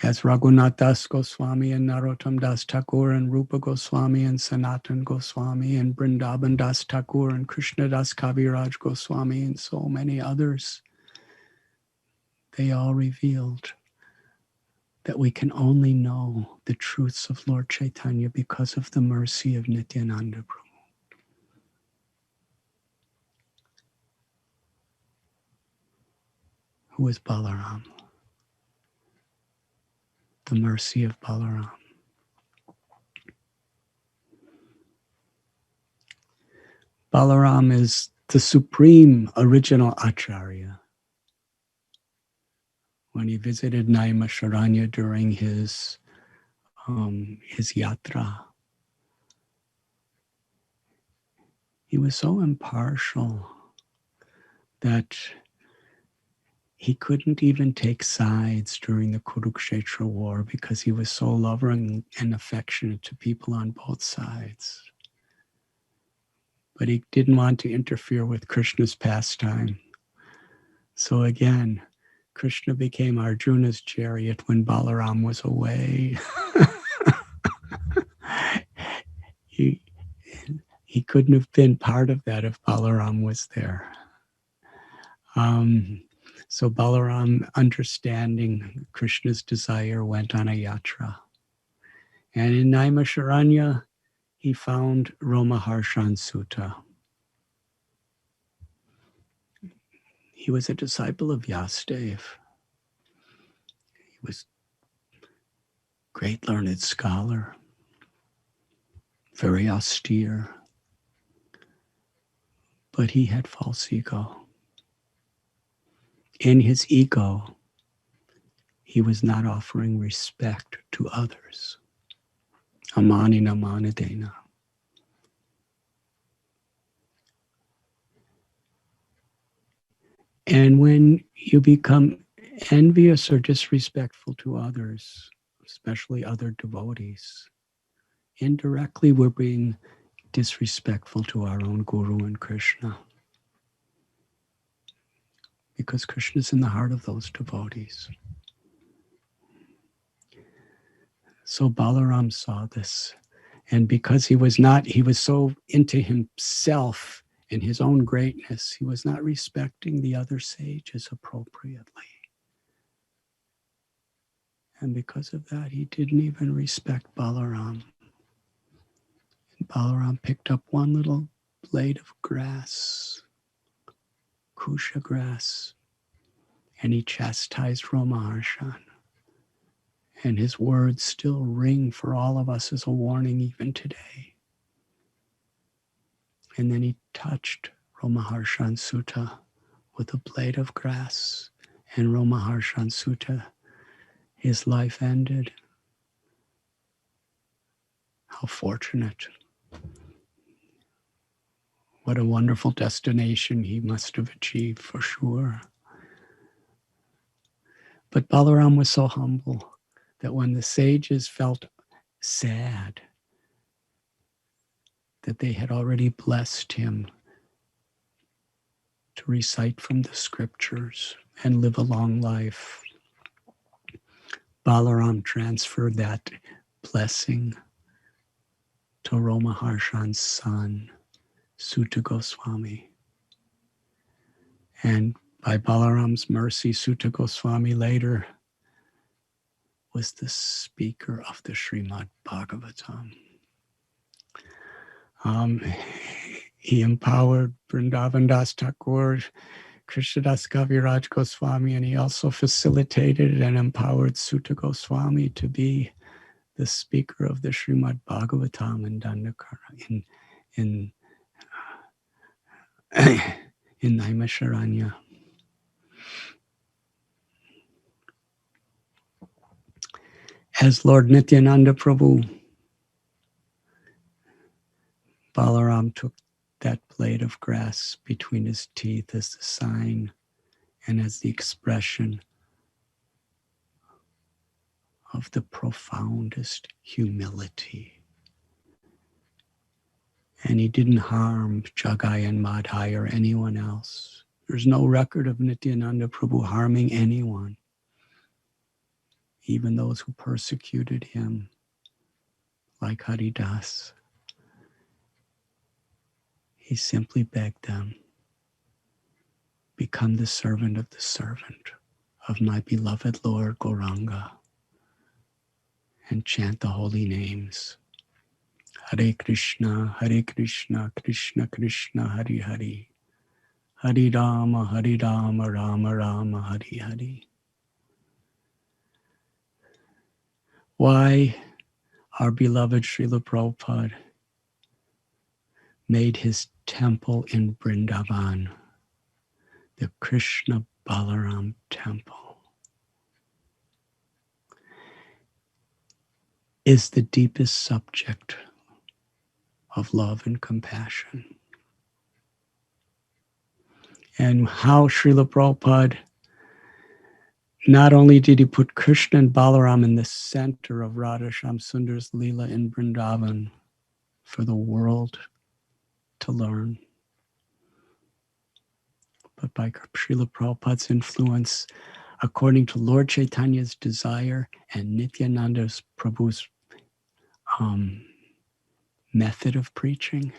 As Raghunath Das Goswami and Narottam Das Thakur and Rupa Goswami and Sanatan Goswami and Vrindavan Das Thakur and Krishna Das Kaviraj Goswami and so many others, they all revealed that we can only know the truths of Lord Chaitanya because of the mercy of Nityananda Prabhu. Who is Balaram? The mercy of Balram. Balaram is the supreme original Acharya. When he visited Naimisharanya during his yatra, he was so impartial that he couldn't even take sides during the Kurukshetra war because he was so loving and affectionate to people on both sides. But he didn't want to interfere with Krishna's pastime. So again, Krishna became Arjuna's chariot when Balaram was away. He couldn't have been part of that if Balaram was there. So Balaram, understanding Krishna's desire, went on a yatra. And in Naimisharanya, he found Romaharshan Sutta. He was a disciple of Vyasadeva. He was a great learned scholar, very austere, but he had false ego. In his ego, he was not offering respect to others. Amanina manadena. And when you become envious or disrespectful to others, especially other devotees, indirectly we're being disrespectful to our own Guru and Krishna. Because Krishna is in the heart of those devotees. So Balaram saw this. And because he was so into himself and his own greatness, he was not respecting the other sages appropriately. And because of that, he didn't even respect Balaram. And Balaram picked up one little blade of grass, kusha grass, and he chastised Romaharshan. And his words still ring for all of us as a warning even today. And then he touched Romaharshan Sutta with a blade of grass, and Romaharshan Sutta, his life ended. How fortunate. What a wonderful destination he must have achieved for sure. But Balaram was so humble that when the sages felt sad that they had already blessed him to recite from the scriptures and live a long life, Balaram transferred that blessing to Romaharshan's son, Sutta Goswami. And by Balaram's mercy, Sutta Goswami later was the speaker of the Srimad Bhagavatam. He empowered Vrindavan Das Thakur, Krishna Das Kaviraj Goswami, and he also facilitated and empowered Sutta Goswami to be the speaker of the Srimad Bhagavatam in Dandakara, in Naimisharanya. As Lord Nityananda Prabhu, Balaram took that blade of grass between his teeth as the sign and as the expression of the profoundest humility. And he didn't harm Jagai and Madhai or anyone else. There's no record of Nityananda Prabhu harming anyone, even those who persecuted him, like Haridas. He simply begged them, become the servant of the servant of my beloved Lord Gauranga, and chant the holy names. Hare Krishna, Krishna Krishna, Hare Hare. Hare Rama, Rama Rama, Hare Hare. Why our beloved Srila Prabhupada made his temple in Vrindavan, the Krishna Balram temple, is the deepest subject of love and compassion. And how Srila Prabhupada, not only did he put Krishna and Balaram in the center of Radha Shyam Sundar's Leela in Vrindavan for the world to learn, but by Srila Prabhupada's influence, according to Lord Chaitanya's desire and Nityananda Prabhu's method of preaching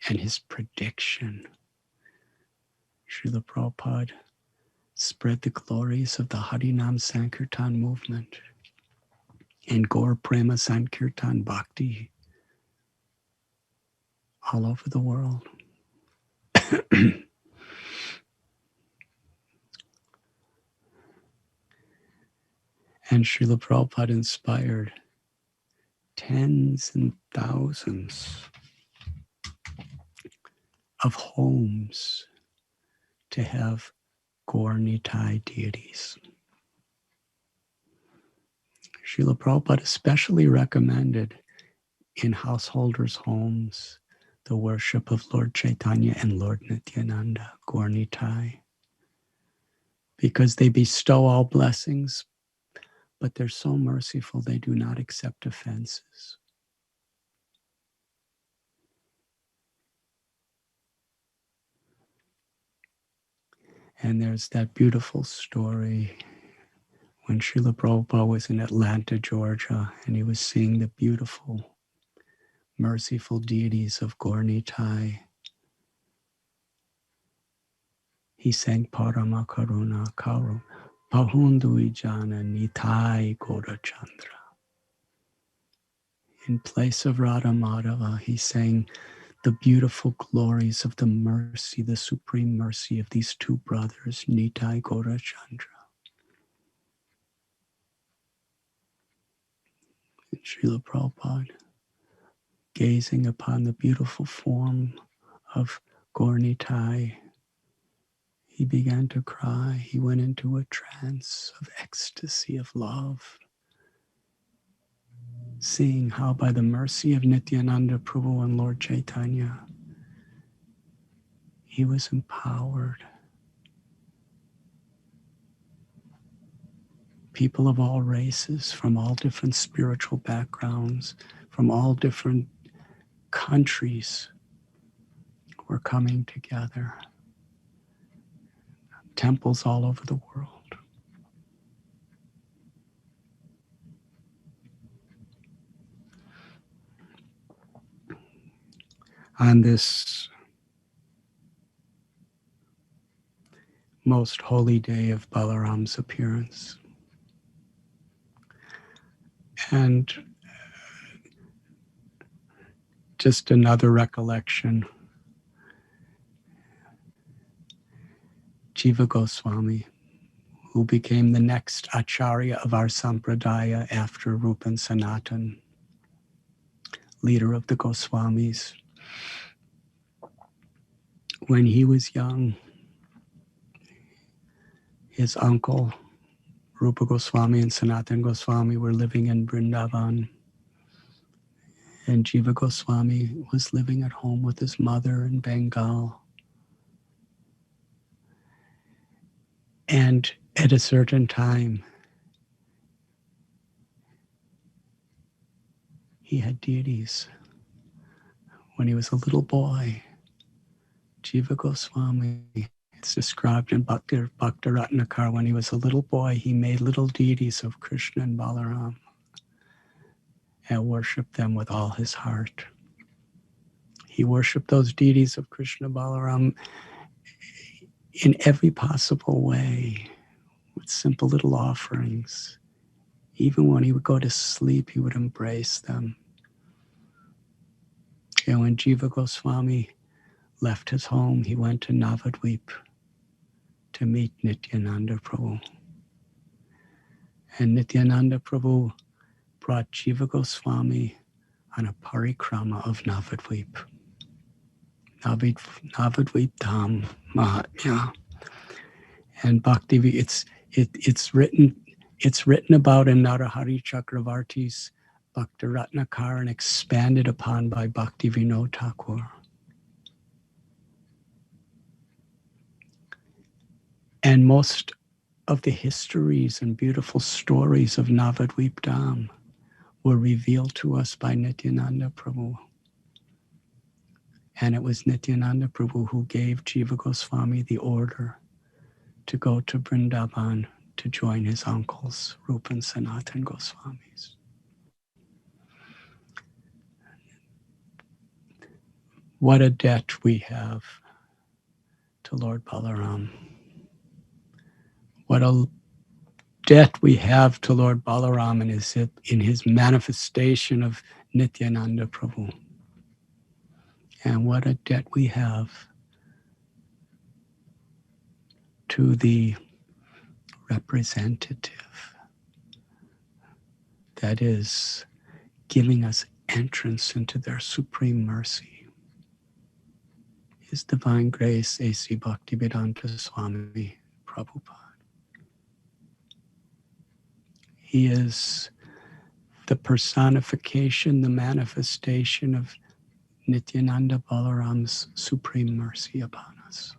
and his prediction, Srila Prabhupada spread the glories of the Harinam Sankirtan movement and Gaur Prema Sankirtan Bhakti all over the world. And Srila Prabhupada inspired tens and thousands of homes to have Gaur Nitai deities. Srila Prabhupada especially recommended in householders' homes the worship of Lord Chaitanya and Lord Nityananda, Gaur Nitai, because they bestow all blessings, but they're so merciful they do not accept offenses. And there's that beautiful story when Srila Prabhupada was in Atlanta, Georgia, and he was seeing the beautiful, merciful deities of Gaur Nitai. He sang Parama Karuna Karu Pahundui Jana Nitai Gaura Chandra. In place of Radha Madhava, he sang the beautiful glories of the mercy, the supreme mercy of these two brothers, Nitai Gaura Chandra. And Srila Prabhupada, gazing upon the beautiful form of Gaur Nitai, he began to cry. He went into a trance of ecstasy of love, seeing how by the mercy of Nityananda Prabhu and Lord Chaitanya, he was empowered. People of all races, from all different spiritual backgrounds, from all different countries, were coming together. Temples all over the world. On this most holy day of Balaram's appearance. And just another recollection, Jiva Goswami, who became the next Acharya of our Sampradaya after Rupan Sanatan, leader of the Goswamis. When he was young, his uncle, Rupa Goswami and Sanatan Goswami, were living in Vrindavan. And Jiva Goswami was living at home with his mother in Bengal. And at a certain time, he had deities. When he was a little boy, Jiva Goswami, it's described in Bhakti Ratnakar, when he was a little boy, he made little deities of Krishna and Balram and worshiped them with all his heart. He worshiped those deities of Krishna Balaram in every possible way, with simple little offerings. Even when he would go to sleep, he would embrace them. And when Jiva Goswami left his home, he went to Navadvip to meet Nityananda Prabhu. And Nityananda Prabhu brought Jiva Goswami on a parikrama of Navadvip. Navadvip Dham Mahatmya. And Bhakti, it's written about in Narahari Chakravarti's Bhakti Ratnakar and expanded upon by Bhakti Vinod Thakur. And most of the histories and beautiful stories of Navadvip Dham were revealed to us by Nityananda Prabhu. And it was Nityananda Prabhu who gave Jiva Goswami the order to go to Vrindavan to join his uncles, Rupa and Sanatan Goswamis. What a debt we have to Lord Balaram. What a debt we have to Lord Balaram in his manifestation of Nityananda Prabhu. And what a debt we have to the representative that is giving us entrance into their supreme mercy. His Divine Grace, A.C. Bhaktivedanta Swami Prabhupada. He is the personification, the manifestation of Nityananda Balaram's supreme mercy upon us.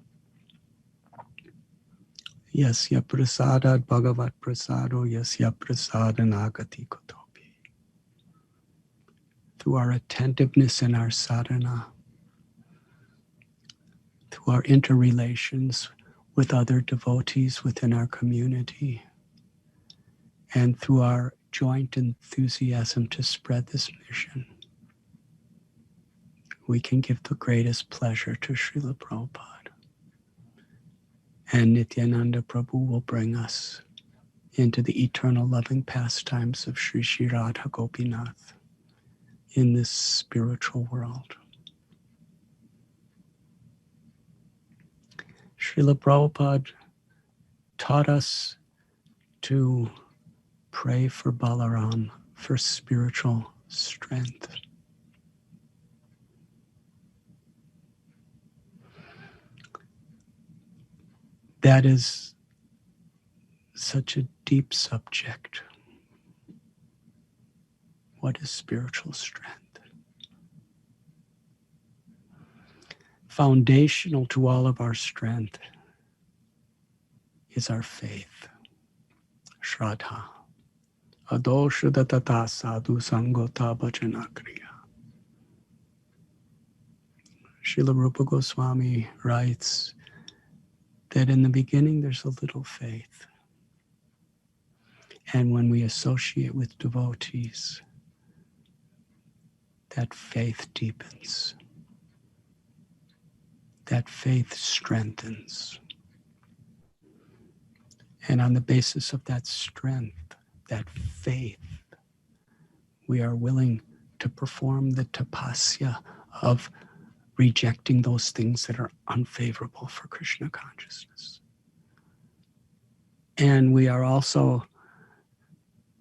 Yasya prasadad bhagavat prasado yasya prasadanagati kotopi. Through our attentiveness in our sadhana, through our interrelations with other devotees within our community, and through our joint enthusiasm to spread this mission, we can give the greatest pleasure to Srila Prabhupada. And Nityananda Prabhu will bring us into the eternal loving pastimes of Sri Sri Radha Gopinath in this spiritual world. Srila Prabhupada taught us to pray for Balaram for spiritual strength. That is such a deep subject. What is spiritual strength? Foundational to all of our strength is our faith, Shraddha. Adoshadatata sadhu sangota bhajanakriya. Srila Rupa Goswami writes that in the beginning there's a little faith. And when we associate with devotees, that faith deepens. That faith strengthens. And on the basis of that strength, that faith, we are willing to perform the tapasya of rejecting those things that are unfavorable for Krishna consciousness. And we are also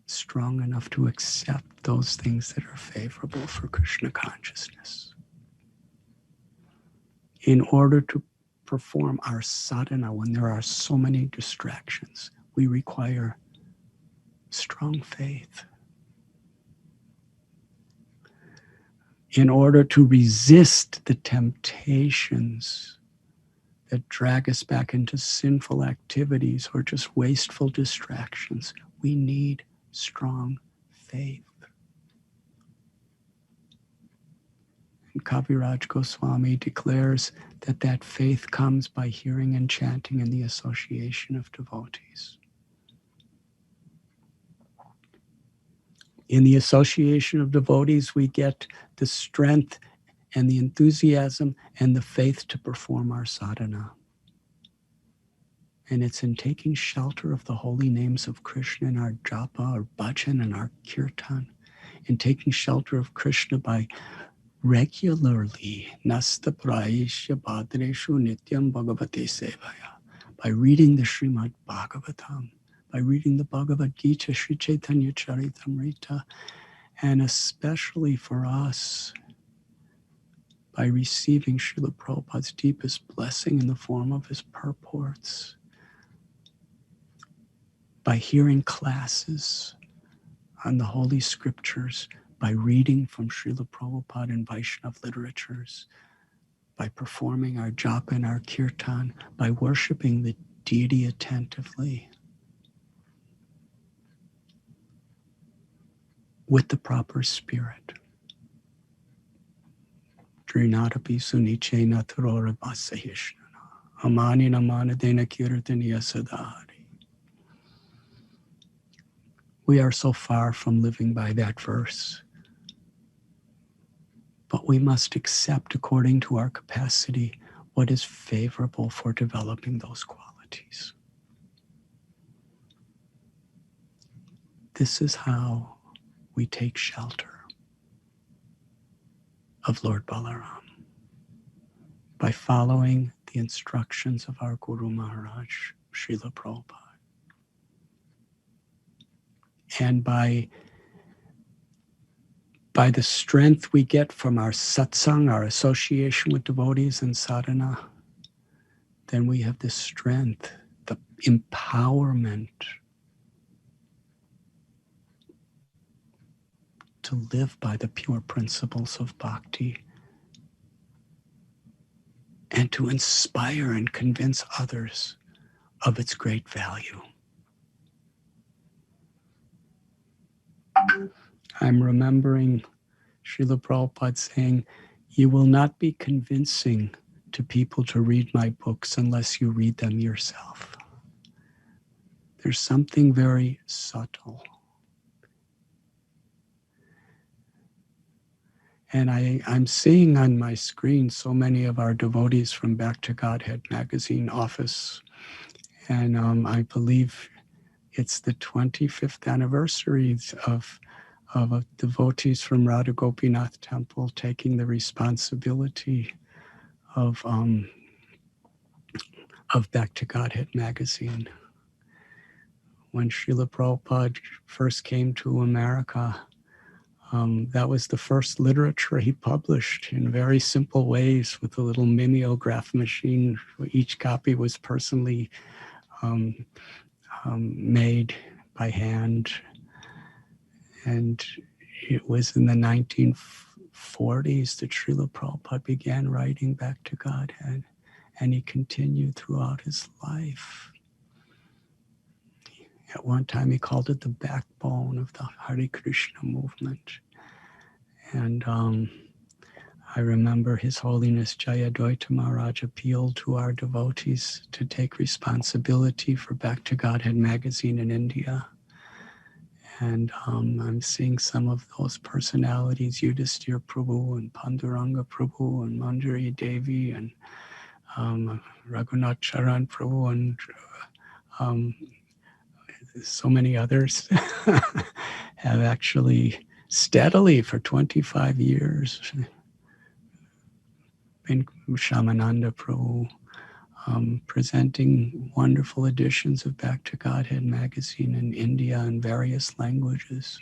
strong enough to accept those things that are favorable for Krishna consciousness. In order to perform our sadhana when there are so many distractions, we require strong faith. in order to resist the temptations that drag us back into sinful activities or just wasteful distractions, we need strong faith. And Kaviraj Goswami declares that that faith comes by hearing and chanting in the association of devotees. In the association of devotees, we get the strength and the enthusiasm and the faith to perform our sadhana. And it's in taking shelter of the holy names of Krishna in our japa, our bhajan, and our kirtan, in taking shelter of Krishna by regularly, nasta praisya bhadreshu nityam bhagavate sevaya, by reading the Srimad Bhagavatam, by reading the Bhagavad Gita, Sri Chaitanya Charitamrita, and especially for us, by receiving Srila Prabhupada's deepest blessing in the form of his purports, by hearing classes on the Holy Scriptures, by reading from Srila Prabhupada and Vaishnava literatures, by performing our japa and our kirtan, by worshiping the deity attentively, with the proper spirit. Drinadapi suniche naturora basahishnana. Amani namana dena kirtaniya sadari. We are so far from living by that verse, but we must accept according to our capacity what is favorable for developing those qualities. This is how we take shelter of Lord Balaram, by following the instructions of our Guru Maharaj, Srila Prabhupada, and by the strength we get from our satsang, our association with devotees and sadhana. Then we have the strength, the empowerment to live by the pure principles of bhakti and to inspire and convince others of its great value. I'm remembering Srila Prabhupada saying, "You will not be convincing to people to read my books unless you read them yourself." There's something very subtle. And I'm seeing on my screen so many of our devotees from Back to Godhead magazine office. And I believe it's the 25th anniversary of devotees from Radha Gopinath Temple taking the responsibility of Back to Godhead magazine. When Srila Prabhupada first came to America, that was the first literature he published in very simple ways with a little mimeograph machine. Each copy was personally made by hand. And it was in the 1940s that Srila Prabhupada began writing Back to Godhead, and he continued throughout his life. At one time, he called it the backbone of the Hare Krishna movement. And I remember His Holiness Jayadvaita Maharaj appealed to our devotees to take responsibility for Back to Godhead magazine in India. And I'm seeing some of those personalities, Yudhisthira Prabhu and Panduranga Prabhu and Manjari Devi and Raghunath Charan Prabhu and so many others have actually steadily for 25 years been Shamananda Prabhu presenting wonderful editions of Back to Godhead magazine in India in various languages.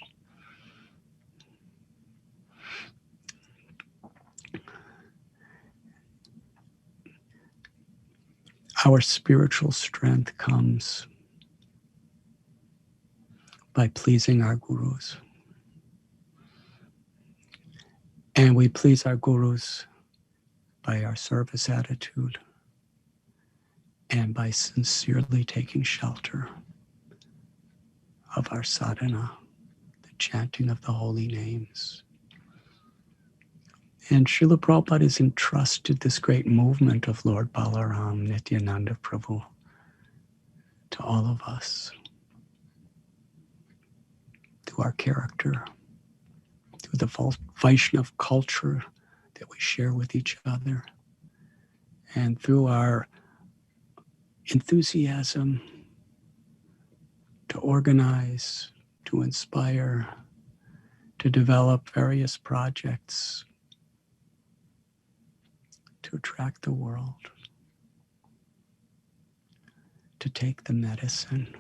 Our spiritual strength comes by pleasing our gurus. And we please our gurus by our service attitude and by sincerely taking shelter of our sadhana, the chanting of the holy names. And Srila Prabhupada has entrusted this great movement of Lord Balaram, Nityananda Prabhu, to all of us, through our character, through the Vaishnav culture that we share with each other, and through our enthusiasm to organize, to inspire, to develop various projects to attract the world, to take the medicine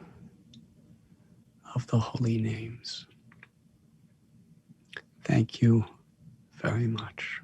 of the holy names. Thank you very much.